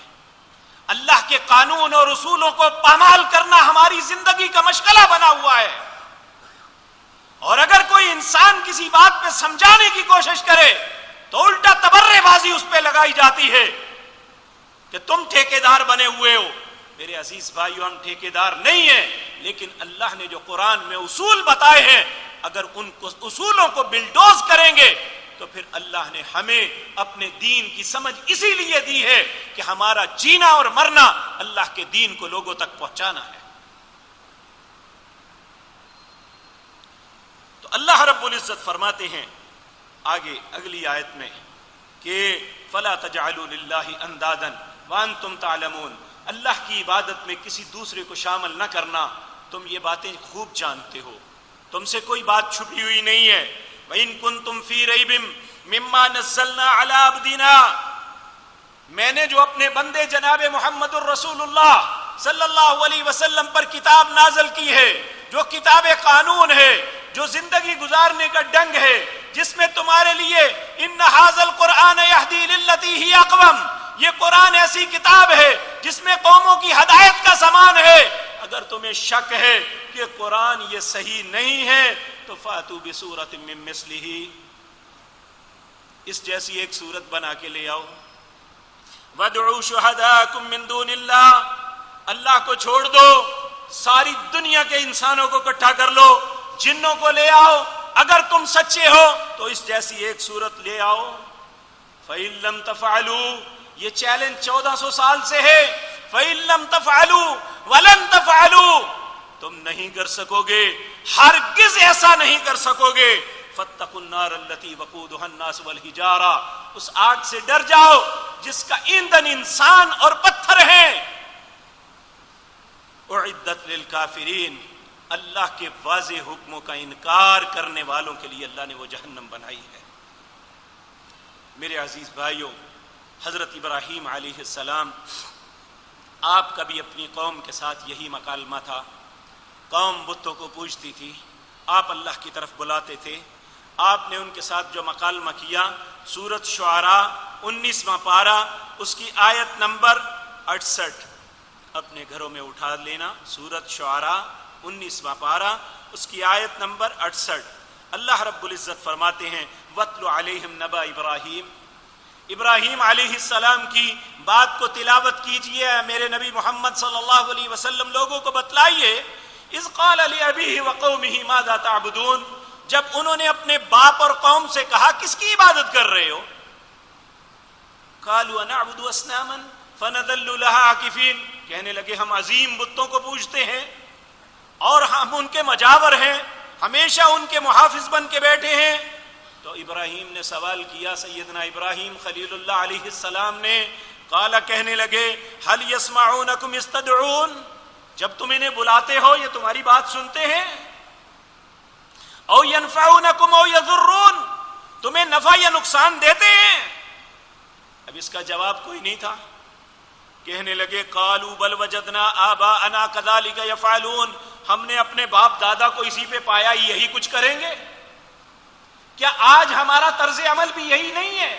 اللہ کے قانون اور اصولوں کو پامال کرنا ہماری زندگی کا مشغلہ بنا ہوا ہے، اور اگر کوئی انسان کسی بات پہ سمجھانے کی کوشش کرے تو الٹا تبرے بازی اس پہ لگائی جاتی ہے کہ تم ٹھیکیدار بنے ہوئے ہو۔ میرے عزیز بھائیو، ہم ٹھیکیدار نہیں ہیں، لیکن اللہ نے جو قرآن میں اصول بتائے ہیں اگر ان اصولوں کو بلڈوز کریں گے تو پھر اللہ نے ہمیں اپنے دین کی سمجھ اسی لیے دی ہے کہ ہمارا جینا اور مرنا اللہ کے دین کو لوگوں تک پہنچانا ہے۔ اللہ رب العزت فرماتے ہیں آگے اگلی آیت میں کہ فلا تجعلوا للہ اندادا وانتم تعلمون، اللہ کی عبادت میں کسی دوسرے کو شامل نہ کرنا، تم یہ باتیں خوب جانتے ہو، تم سے کوئی بات چھپی ہوئی نہیں ہے۔ وَإِن كُنتُمْ فِي رَيْبٍ مِّمَّا نَزَّلْنَا عَلَىٰ عَبْدِنَا، میں نے جو اپنے بندے جناب محمد الرسول اللہ صلی اللہ علیہ وسلم پر کتاب نازل کی ہے، جو کتاب قانون ہے، جو زندگی گزارنے کا ڈنگ ہے، جس میں تمہارے لیے ان ھذا القرآن یہدی للتی ہی اقوم، یہ قرآن ایسی کتاب ہے جس میں قوموں کی ہدایت کا سامان ہے، اگر تمہیں شک ہے کہ قرآن یہ صحیح نہیں ہے تو فاتوا بسورۃ من مثلہ، اس جیسی ایک صورت بنا کے لے آؤ۔ وادعوا شہداءکم من دون اللہ، اللہ کو چھوڑ دو، ساری دنیا کے انسانوں کو اکٹھا کر لو، جنوں کو لے آؤ، اگر تم سچے ہو تو اس جیسی ایک صورت لے آؤ۔ فَإِن لَّمْ تَفْعَلُوا، یہ چیلنج 1400 سال سے ہے، فَإِن لَّمْ تَفْعَلُوا وَلَن تَفْعَلُوا، تم نہیں کر سکو گے، ہرگز ایسا نہیں کر سکو گے، فَاتَّقُوا النَّارَ الَّتِي وَقُودُهَا النَّاسُ وَالْحِجَارَةُ، اس آگ سے ڈر جاؤ جس کا ایندھن انسان اور پتھر ہیں، اعدت للکافرین، اللہ کے واضح حکموں کا انکار کرنے والوں کے لیے اللہ نے وہ جہنم بنائی ہے۔ میرے عزیز بھائیوں، حضرت ابراہیم علیہ السلام، آپ کا بھی اپنی قوم کے ساتھ یہی مکالمہ تھا، قوم بتوں کو پوجتی تھی، آپ اللہ کی طرف بلاتے تھے، آپ نے ان کے ساتھ جو مکالمہ کیا، سورۃ شعراء 19واں پارہ اس کی آیت نمبر 68 اپنے گھروں میں اٹھا لینا، سورۃ شعراء 19واں پارہ اس کی آیت نمبر 68، اللہ رب العزت فرماتے ہیں وَاتْلُ عَلَيْهِمْ نَبَأَ ابراہیم، ابراہیم علیہ السلام کی بات کو تلاوت کیجئے میرے نبی محمد صلی اللہ علیہ وسلم، لوگوں کو بتلائیے، اذ قال لأبیہ وقومہ ماذا تعبدون، جب انہوں نے اپنے باپ اور قوم سے کہا کس کی عبادت کر رہے ہو، قالوا نعبد اصناما فنظل لها عاکفین، کہنے لگے ہم عظیم بتوں کو پوجتے ہیں اور ہم ان کے مجاور ہیں، ہمیشہ ان کے محافظ بن کے بیٹھے ہیں۔ تو ابراہیم نے سوال کیا، سیدنا ابراہیم خلیل اللہ علیہ السلام نے، قال کہنے لگے هل يسمعونكم يستدعون، جب تم انہیں بلاتے ہو یہ تمہاری بات سنتے ہیں، او ينفعونكم او يضرون، تمہیں نفع یا نقصان دیتے ہیں؟ اب اس کا جواب کوئی نہیں تھا، کہنے لگے قالوا بل وجدنا آباءنا كذلك يفعلون، ہم نے اپنے باپ دادا کو اسی پہ پایا، یہی کچھ کریں گے؟ کیا آج ہمارا طرز عمل بھی یہی نہیں ہے؟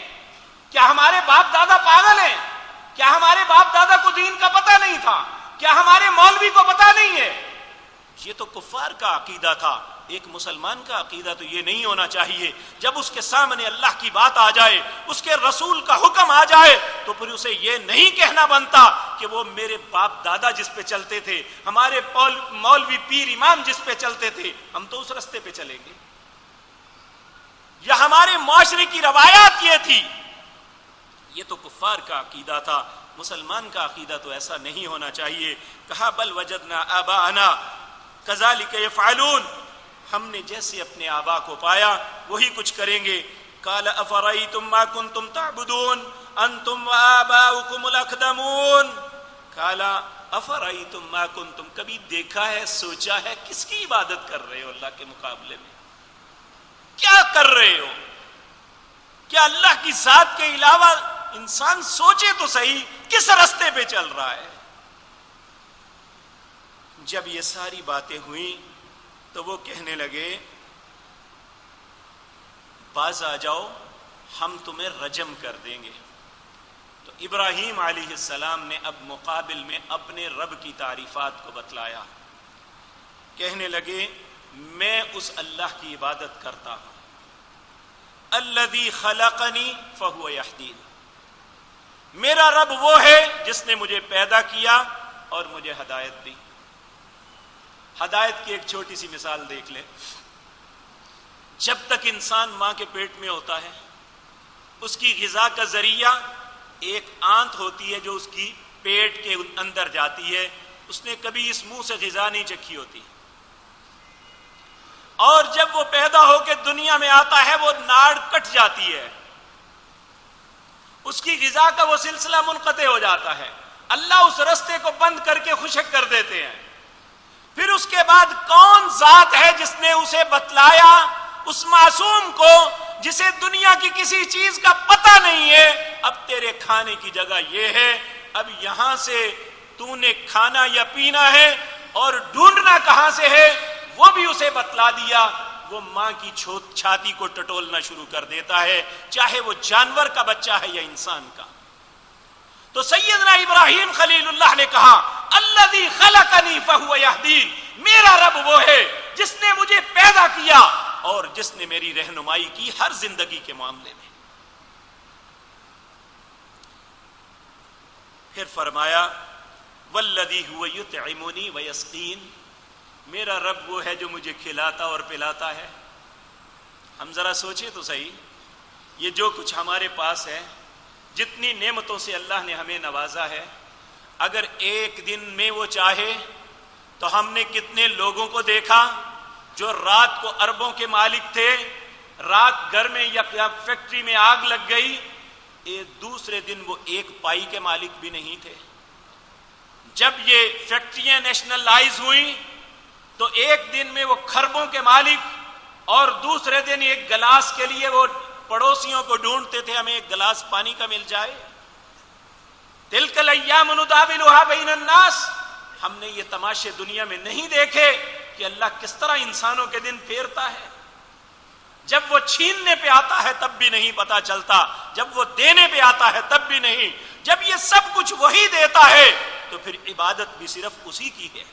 کیا ہمارے باپ دادا پاگل ہیں؟ کیا ہمارے باپ دادا کو دین کا پتہ نہیں تھا؟ کیا ہمارے مولوی کو پتہ نہیں ہے؟ یہ تو کفار کا عقیدہ تھا، ایک مسلمان کا عقیدہ تو یہ نہیں ہونا چاہیے، جب اس کے سامنے اللہ کی بات آ جائے، اس کے رسول کا حکم آ جائے تو پھر اسے یہ نہیں کہنا بنتا کہ وہ میرے باپ دادا جس پہ چلتے تھے، ہمارے مولوی پیر امام جس پہ چلتے تھے، ہم تو اس رستے پہ چلیں گے، یا ہمارے معاشرے کی روایات یہ تھی۔ یہ تو کفار کا عقیدہ تھا، مسلمان کا عقیدہ تو ایسا نہیں ہونا چاہیے۔ کہا بل وجدنا آباءنا کذالک یفعلون، ہم نے جیسے اپنے آبا کو پایا وہی کچھ کریں گے۔ قال افرأیتم ما کنتم تعبدون انتم وآباؤکم الاقدمون، قال افرأیتم ما کنتم، کبھی دیکھا ہے، سوچا ہے کس کی عبادت کر رہے ہو اللہ کے مقابلے میں؟ کیا کر رہے ہو؟ کیا اللہ کی ذات کے علاوہ انسان سوچے تو صحیح کس رستے پہ چل رہا ہے؟ جب یہ ساری باتیں ہوئیں تو وہ کہنے لگے باز آ جاؤ، ہم تمہیں رجم کر دیں گے۔ تو ابراہیم علیہ السلام نے اب مقابل میں اپنے رب کی تعریفات کو بتلایا، کہنے لگے میں اس اللہ کی عبادت کرتا ہوں، الذی خلقنی فہو یہدین، میرا رب وہ ہے جس نے مجھے پیدا کیا اور مجھے ہدایت دی۔ ہدایت کی ایک چھوٹی سی مثال دیکھ لیں، جب تک انسان ماں کے پیٹ میں ہوتا ہے اس کی غذا کا ذریعہ ایک آنت ہوتی ہے جو اس کی پیٹ کے اندر جاتی ہے، اس نے کبھی اس منہ سے غذا نہیں چکھی ہوتی، اور جب وہ پیدا ہو کے دنیا میں آتا ہے وہ ناڑ کٹ جاتی ہے، اس کی غذا کا وہ سلسلہ منقطع ہو جاتا ہے، اللہ اس رستے کو بند کر کے خشک کر دیتے ہیں۔ پھر اس کے بعد کون ذات ہے جس نے اسے بتلایا، اس معصوم کو جسے دنیا کی کسی چیز کا پتہ نہیں ہے، اب تیرے کھانے کی جگہ یہ ہے، اب یہاں سے تو نے کھانا یا پینا ہے اور ڈھونڈنا کہاں سے ہے وہ بھی اسے بتلا دیا۔ وہ ماں کی چھاتی کو ٹٹولنا شروع کر دیتا ہے، چاہے وہ جانور کا بچہ ہے یا انسان کا۔ تو سیدنا ابراہیم خلیل اللہ نے کہا الذی خلقنی فہو یہدین، میرا رب وہ ہے جس نے مجھے پیدا کیا اور جس نے میری رہنمائی کی ہر زندگی کے معاملے میں۔ پھر فرمایا والذی هو یطعمنی ویسقین، میرا رب وہ ہے جو مجھے کھلاتا اور پلاتا ہے۔ ہم ذرا سوچیں تو صحیح، یہ جو کچھ ہمارے پاس ہے، جتنی نعمتوں سے اللہ نے ہمیں نوازا ہے، اگر ایک دن میں وہ چاہے تو ہم نے کتنے لوگوں کو دیکھا جو رات کو اربوں کے مالک تھے، رات گھر میں یا فیکٹری میں آگ لگ گئی، دوسرے دن وہ ایک پائی کے مالک بھی نہیں تھے۔ جب یہ فیکٹریاں نیشنلائز ہوئیں تو ایک دن میں وہ خربوں کے مالک، اور دوسرے دن ایک گلاس کے لیے وہ پڑوسیوں کو ڈھونڈتے تھے ہمیں ایک گلاس پانی کا مل جائے۔ تلک الایام نداولها بین الناس، ہم نے یہ تماشے دنیا میں نہیں دیکھے کہ اللہ کس طرح انسانوں کے دن پھیرتا ہے۔ جب وہ چھیننے پہ آتا ہے تب بھی نہیں پتا چلتا، جب وہ دینے پہ آتا ہے تب بھی نہیں، جب یہ سب کچھ وہی دیتا ہے تو پھر عبادت بھی صرف اسی کی ہے۔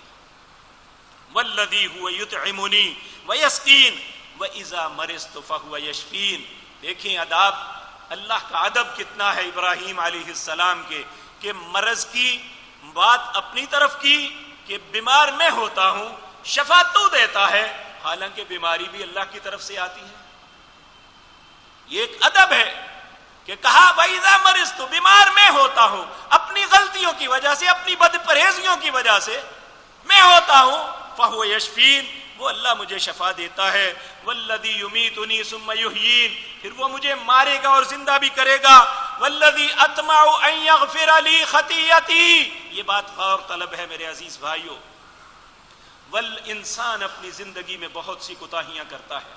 والذی هو یطعمنی ویسقین واذا مرضت فهو یشفین۔ دیکھیں ادب، اللہ کا ادب کتنا ہے ابراہیم علیہ السلام کے، کہ مرض کی بات اپنی طرف کی کہ بیمار میں ہوتا ہوں، شفا تو دیتا ہے، حالانکہ بیماری بھی اللہ کی طرف سے آتی ہے۔ یہ ایک ادب ہے کہ کہا وَإِذَا مَرِضْتُ، بیمار میں ہوتا ہوں، اپنی غلطیوں کی وجہ سے، اپنی بد پرہیزیوں کی وجہ سے میں ہوتا ہوں، فَهُوَ يَشْفِينِ، وہ اللہ مجھے شفا دیتا ہے۔ وَالَّذِي يُمِيتُنِي ثُمَّ يُحْيِينِ، پھر وہ مجھے مارے گا اور زندہ بھی کرے گا۔ وَالَّذِي أَطْمَعُ أَن يَغْفِرَ لِي خَطِيئَتِي، یہ بات غور طلب ہے میرے عزیز بھائیو۔ انسان اپنی زندگی میں بہت سی کوتاہیاں کرتا ہے،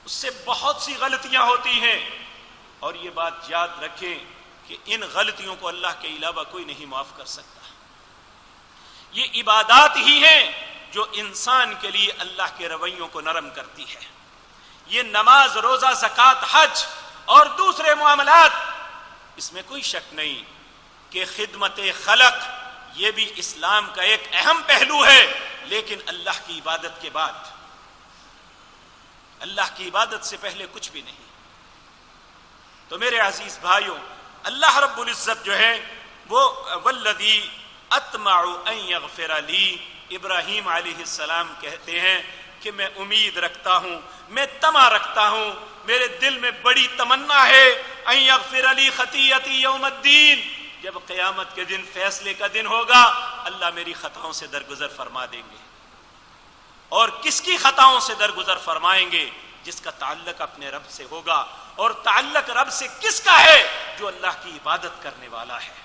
اس سے بہت سی غلطیاں ہوتی ہیں، اور یہ بات یاد رکھیں کہ ان غلطیوں کو اللہ کے علاوہ کوئی نہیں معاف کر سکتا۔ یہ عبادات ہی ہیں جو انسان کے لیے اللہ کے رویوں کو نرم کرتی ہے۔ یہ نماز، روزہ، زکوٰۃ، حج اور دوسرے معاملات، اس میں کوئی شک نہیں کہ خدمت خلق یہ بھی اسلام کا ایک اہم پہلو ہے، لیکن اللہ کی عبادت کے بعد، اللہ کی عبادت سے پہلے کچھ بھی نہیں۔ تو میرے عزیز بھائیوں، اللہ رب العزت جو ہے وہ والذی اطمع ان یغفر لی، ابراہیم علیہ السلام کہتے ہیں کہ میں امید رکھتا ہوں، میں طمع رکھتا ہوں، میرے دل میں بڑی تمنا ہے ان یغفر لی خطیئتی یوم الدین، جب قیامت کے دن، فیصلے کا دن ہوگا، اللہ میری خطاؤں سے درگزر فرما دیں گے۔ اور کس کی خطاؤں سے درگزر فرمائیں گے؟ جس کا تعلق اپنے رب سے ہوگا، اور تعلق رب سے کس کا ہے؟ جو اللہ کی عبادت کرنے والا ہے۔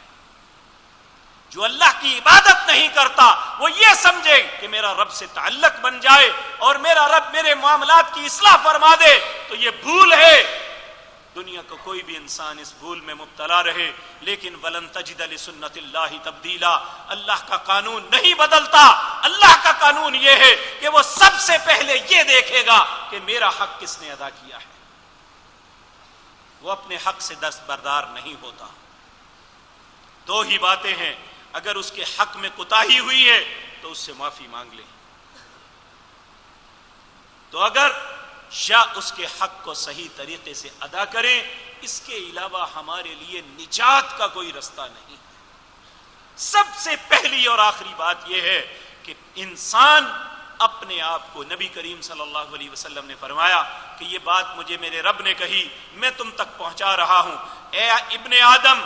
جو اللہ کی عبادت نہیں کرتا وہ یہ سمجھے کہ میرا رب سے تعلق بن جائے اور میرا رب میرے معاملات کی اصلاح فرما دے، تو یہ بھول ہے۔ دنیا کو کوئی بھی انسان اس بھول میں مبتلا رہے، لیکن وَلَن تَجِدَ لِسُنَّتِ اللَّهِ تَبْدِيلًا، اللہ کا قانون نہیں بدلتا۔ اللہ کا قانون یہ ہے کہ وہ سب سے پہلے یہ دیکھے گا کہ میرا حق کس نے ادا کیا ہے، وہ اپنے حق سے دستبردار نہیں ہوتا۔ دو ہی باتیں ہیں، اگر اس کے حق میں کوتاہی ہوئی ہے تو اس سے معافی مانگ لیں، تو اگر یا اس کے حق کو صحیح طریقے سے ادا کریں، اس کے علاوہ ہمارے لیے نجات کا کوئی رستہ نہیں۔ سب سے پہلی اور آخری بات یہ ہے کہ انسان اپنے آپ کو، نبی کریم صلی اللہ علیہ وسلم نے فرمایا کہ یہ بات مجھے میرے رب نے کہی، میں تم تک پہنچا رہا ہوں، اے ابن آدم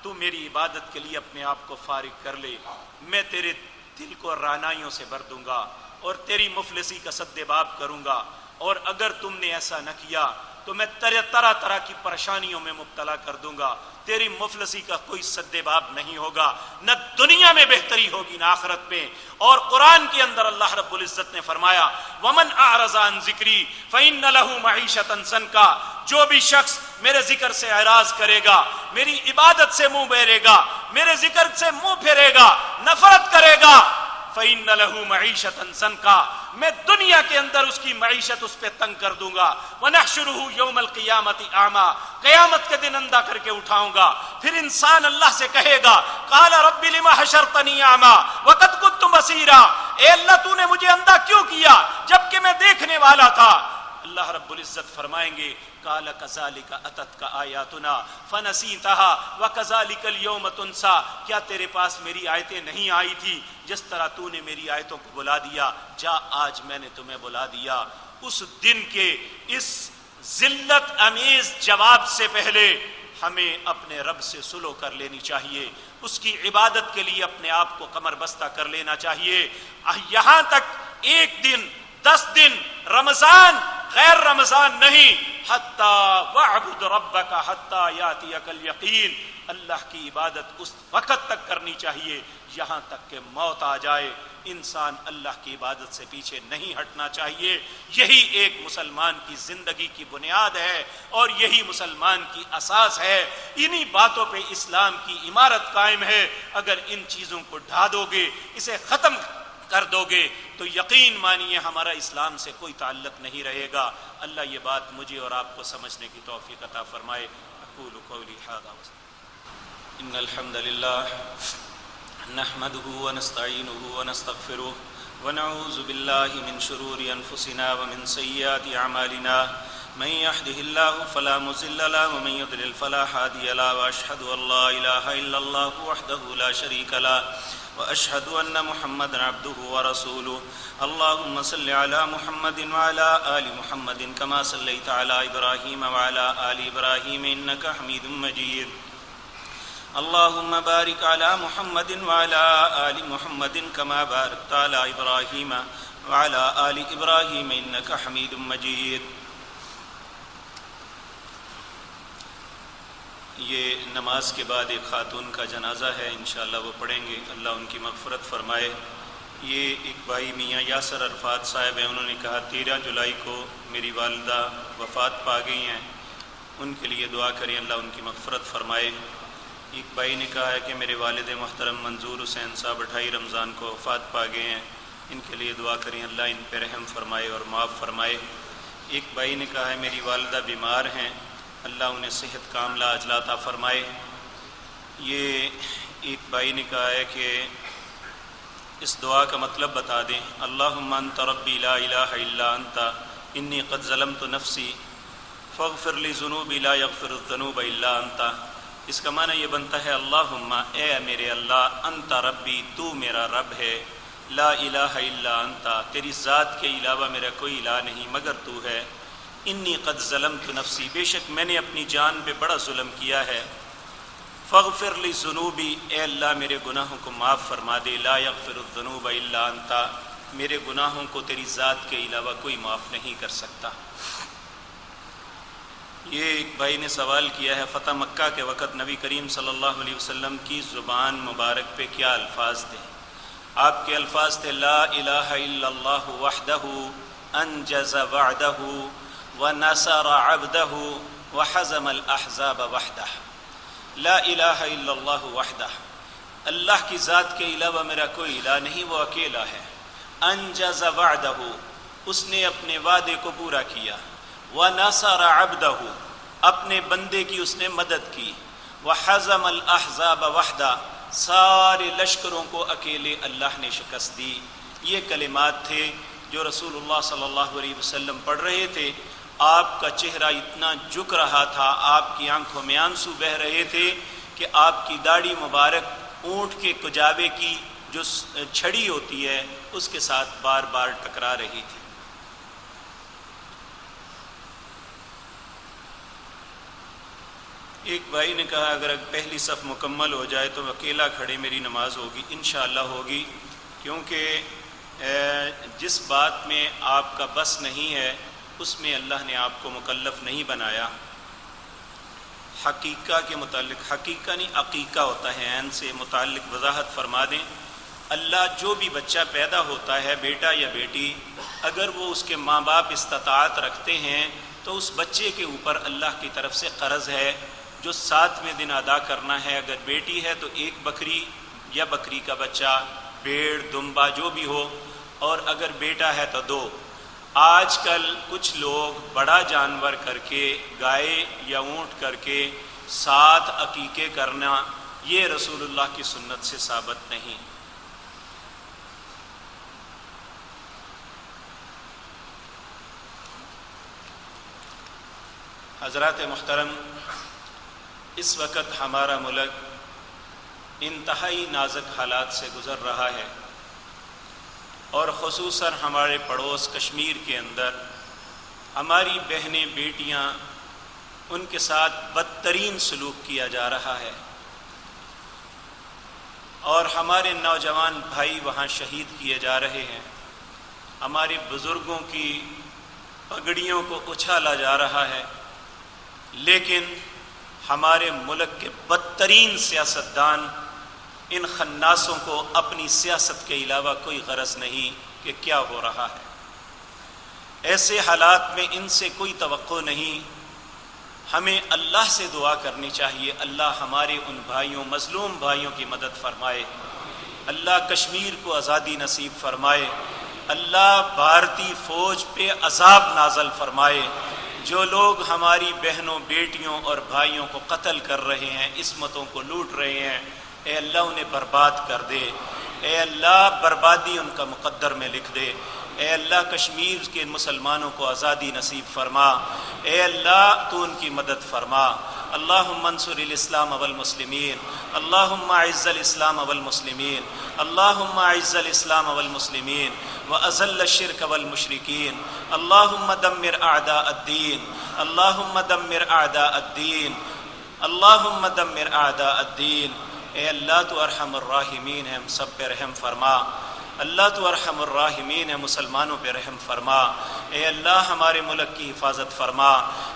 تو میری عبادت کے لیے اپنے آپ کو فارغ کر لے، میں تیرے دل کو رعنائیوں سے بھر دوں گا اور تیری مفلسی کا سدباب کروں گا، اور اگر تم نے ایسا نہ کیا تو میں طرح طرح کی پریشانیوں میں مبتلا کر دوں گا، تیری مفلسی کا کوئی سدباب نہیں ہوگا، نہ دنیا میں بہتری ہوگی نہ آخرت میں۔ اور قرآن کے اندر اللہ رب العزت نے فرمایا وَمَنْ أَعْرَضَ عَنْ ذِكْرِي فَإِنَّ لَهُ مَعِيشَةً ضَنْكًا، جو بھی شخص میرے ذکر سے اعراض کرے گا، میری عبادت سے منہ پھیرے گا، میرے ذکر سے منہ پھیرے گا، نفرت کرے گا، فَإِنَّ لَهُ مَعِيشَةً ضَنْكًا، میں دنیا کے اندر اس کی معیشت اس پہ تنگ کر دوں گا، وَنَحْشُرُهُ يَوْمَ الْقِيَامَةِ أَعْمَى، قیامت کے دن اندھا کر کے اٹھاؤں گا۔ پھر انسان اللہ سے کہے گا قَالَ رَبِّ لِمَ حَشَرْتَنِي أَعْمَى وَقَدْ كُنْتُ بَصِيرًا، اے اللہ تو نے مجھے اندھا کیوں کیا جبکہ میں دیکھنے والا تھا؟ اللہ رب العزت فرمائیں گے قال كذلك اتتك آیاتنا فنسیتها وكذلك اليوم تنسى، کیا تیرے پاس میری آیتیں نہیں آئی تھی؟ جس طرح تو نے میری آیتوں کو بلا دیا، جا آج میں نے تمہیں بلا دیا۔ اس دن کے اس ذلت امیز جواب سے پہلے ہمیں اپنے رب سے سلو کر لینی چاہیے، اس کی عبادت کے لیے اپنے آپ کو کمر بستہ کر لینا چاہیے۔ یہاں تک ایک دن 10 دن رمضان غیر رمضان نہیں، حتی وعبد ربک حتی یاتیک الیقین، اللہ کی عبادت اس وقت تک کرنی چاہیے یہاں تک کہ موت آ جائے۔ انسان اللہ کی عبادت سے پیچھے نہیں ہٹنا چاہیے، یہی ایک مسلمان کی زندگی کی بنیاد ہے اور یہی مسلمان کی اساس ہے، انہی باتوں پہ اسلام کی عمارت قائم ہے۔ اگر ان چیزوں کو ڈھا دو گے، اسے ختم کر دو گے تو یقین مانیے ہمارا اسلام سے کوئی تعلق نہیں رہے گا۔ اللہ یہ بات مجھے اور آپ کو سمجھنے کی توفیق عطا فرمائے۔ اقول قولی ھذا ان الحمد للہ نحمده ونستعینه ونستغفره ونعوذ باللہ من شرور انفسنا ومن سیئات اعمالنا، من يهده الله فلا مضل له ومن يضلل فلا هادي له، واشهد ان لا اله الا الله وحده لا شريك له واشهد ان محمدا عبده ورسوله۔ اللهم صل على محمد وعلى آل محمد كما صليت على ابراهيم وعلى آل ابراهيم انك حميد مجيد۔ اللهم بارك على محمد وعلى آل محمد كما باركت على ابراهيم وعلى آل ابراهيم انك حميد مجيد۔ یہ نماز کے بعد ایک خاتون کا جنازہ ہے، انشاءاللہ وہ پڑھیں گے، اللہ ان کی مغفرت فرمائے۔ یہ ایک بھائی میاں یاسر عرفات صاحب ہیں، انہوں نے کہا 13 جولائی کو میری والدہ وفات پا گئی ہیں، ان کے لیے دعا کریں اللہ ان کی مغفرت فرمائے۔ ایک بھائی نے کہا ہے کہ میرے والد محترم منظور حسین صاحب 28 رمضان کو وفات پا گئے ہیں، ان کے لیے دعا کریں اللہ ان پہ رحم فرمائے اور معاف فرمائے۔ ایک بھائی نے کہا ہے میری والدہ بیمار ہیں، اللہ انہیں صحت کاملہ عاجلہ عطا فرمائے۔ یہ ایک بھائی نے کہا ہے کہ اس دعا کا مطلب بتا دیں، اللہم انت ربی لا الہ الا انت انی قد ظلمت نفسی فاغفر لی ذنوبی لا یغفر الذنوب الا انت۔ اس کا معنی یہ بنتا ہے اللہم اے میرے اللہ، انت ربی تو میرا رب ہے، لا الہ الا انت تیری ذات کے علاوہ میرا کوئی الہ نہیں مگر تو ہے، انی قد ظلمت نفسی بے شک میں نے اپنی جان پہ بڑا ظلم کیا ہے، فاغفر لی ذنوبی اے اللہ میرے گناہوں کو معاف فرما دے، لا یغفر الذنوب الا انت میرے گناہوں کو تیری ذات کے علاوہ کوئی معاف نہیں کر سکتا۔ یہ ایک بھائی نے سوال کیا ہے فتح مکہ کے وقت نبی کریم صلی اللہ علیہ وسلم کی زبان مبارک پہ کیا الفاظ تھے؟ آپ کے الفاظ تھے لا الہ الا اللہ وحدہ انجز وعدہ ونصر عبدہ وحزم الاحزاب وحدہ۔ لا الہ الا اللہ وحدہ، اللہ کی ذات کے علاوہ میرا کوئی الہ نہیں، وہ اکیلا ہے۔ انجز وعدہ، اس نے اپنے وعدے کو پورا کیا۔ ونصر عبدہ، اپنے بندے کی اس نے مدد کی۔ وحزم الاحزاب وحدہ، سارے لشکروں کو اکیلے اللہ نے شکست دی۔ یہ کلمات تھے جو رسول اللہ صلی اللہ علیہ وسلم پڑھ رہے تھے۔ آپ کا چہرہ اتنا جھک رہا تھا، آپ کی آنکھوں میں آنسو بہہ رہے تھے کہ آپ کی داڑھی مبارک اونٹ کے کجاوے کی جو چھڑی ہوتی ہے اس کے ساتھ بار بار ٹکرا رہی تھی۔ ایک بھائی نے کہا اگر پہلی صف مکمل ہو جائے تو اکیلا کھڑے میری نماز ہوگی؟ انشاءاللہ ہوگی۔ کیونکہ جس بات میں آپ کا بس نہیں ہے اس میں اللہ نے آپ کو مکلف نہیں بنایا۔ حقیقہ کے متعلق، حقیقہ نہیں عقیقہ ہوتا ہے، عین سے متعلق وضاحت فرما دیں۔ اللہ جو بھی بچہ پیدا ہوتا ہے، بیٹا یا بیٹی، اگر وہ اس کے ماں باپ استطاعت رکھتے ہیں تو اس بچے کے اوپر اللہ کی طرف سے قرض ہے جو 7ویں دن ادا کرنا ہے۔ اگر بیٹی ہے تو 1 بکری یا بکری کا بچہ، بھیڑ، دمبا جو بھی ہو، اور اگر بیٹا ہے تو 2۔ آج کل کچھ لوگ بڑا جانور کر کے، گائے یا اونٹ کر کے 7 عقیقے کرنا، یہ رسول اللہ کی سنت سے ثابت نہیں۔ حضرات محترم، اس وقت ہمارا ملک انتہائی نازک حالات سے گزر رہا ہے، اور خصوصاً ہمارے پڑوس کشمیر کے اندر ہماری بہنیں، بیٹیاں، ان کے ساتھ بدترین سلوک کیا جا رہا ہے، اور ہمارے نوجوان بھائی وہاں شہید کیے جا رہے ہیں، ہمارے بزرگوں کی پگڑیوں کو اچھالا جا رہا ہے، لیکن ہمارے ملک کے بدترین سیاستدان، ان خناسوں کو اپنی سیاست کے علاوہ کوئی غرض نہیں کہ کیا ہو رہا ہے۔ ایسے حالات میں ان سے کوئی توقع نہیں۔ ہمیں اللہ سے دعا کرنی چاہیے، اللہ ہمارے ان بھائیوں، مظلوم بھائیوں کی مدد فرمائے، اللہ کشمیر کو آزادی نصیب فرمائے، اللہ بھارتی فوج پہ عذاب نازل فرمائے۔ جو لوگ ہماری بہنوں، بیٹیوں اور بھائیوں کو قتل کر رہے ہیں، عصمتوں کو لوٹ رہے ہیں، اے اللہ انہیں برباد کر دے، اے اللہ بربادی ان کا مقدر میں لکھ دے، اے اللہ کشمیر کے مسلمانوں کو آزادی نصیب فرما، اے اللہ تو ان کی مدد فرما۔ اللہم انصر الاسلام والمسلمین، اللہم اعز الاسلام والمسلمین، اللہم اعز الاسلام والمسلمین واذل الشرک والمشرکین، اللہم دمر اعداء الدین، اللہم دمر اعداء الدین، اللہم دمر اعداء الدین۔ اے اللہ تو ارحم الراحمین ہے، ہم سب پہ رحم فرما، اللہ تو ارحم الراحمین ہے، مسلمانوں پہ رحم فرما۔ اے اللہ ہمارے ملک کی حفاظت فرما،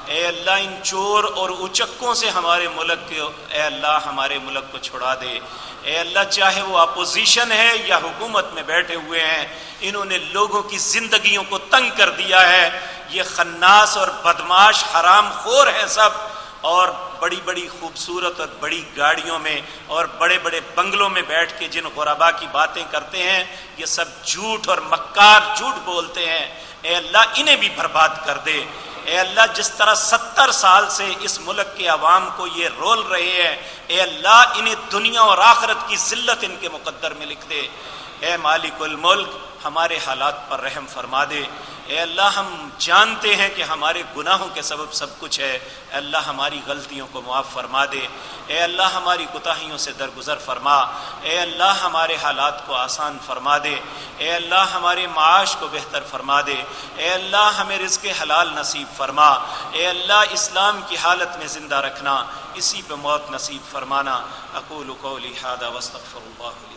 اے اللہ ان چور اور اچکوں سے ہمارے ملک کے، اے اللہ ہمارے ملک کو چھڑا دے۔ اے اللہ چاہے وہ اپوزیشن ہے یا حکومت میں بیٹھے ہوئے ہیں، انہوں نے لوگوں کی زندگیوں کو تنگ کر دیا ہے، یہ خناس اور بدماش حرام خور ہیں سب، اور بڑی بڑی خوبصورت اور بڑی گاڑیوں میں اور بڑے بڑے بنگلوں میں بیٹھ کے جن غربا کی باتیں کرتے ہیں، یہ سب جھوٹ اور مکار جھوٹ بولتے ہیں۔ اے اللہ انہیں بھی برباد کر دے۔ اے اللہ جس طرح 70 سال سے اس ملک کے عوام کو یہ رول رہے ہیں، اے اللہ انہیں دنیا اور آخرت کی ذلت ان کے مقدر میں لکھ دے۔ اے مالک الملک ہمارے حالات پر رحم فرما دے۔ اے اللہ ہم جانتے ہیں کہ ہمارے گناہوں کے سبب سب کچھ ہے، اے اللہ ہماری غلطیوں کو معاف فرما دے۔ اے اللہ ہماری کوتاہیوں سے درگزر فرما۔ اے اللہ ہمارے حالات کو آسان فرما دے۔ اے اللہ ہمارے معاش کو بہتر فرما دے۔ اے اللہ ہمیں رزق حلال نصیب فرما۔ اے اللہ اسلام کی حالت میں زندہ رکھنا، اسی پہ موت نصیب فرمانا۔ اقول قولی ھذا واستغفر اللہ لی۔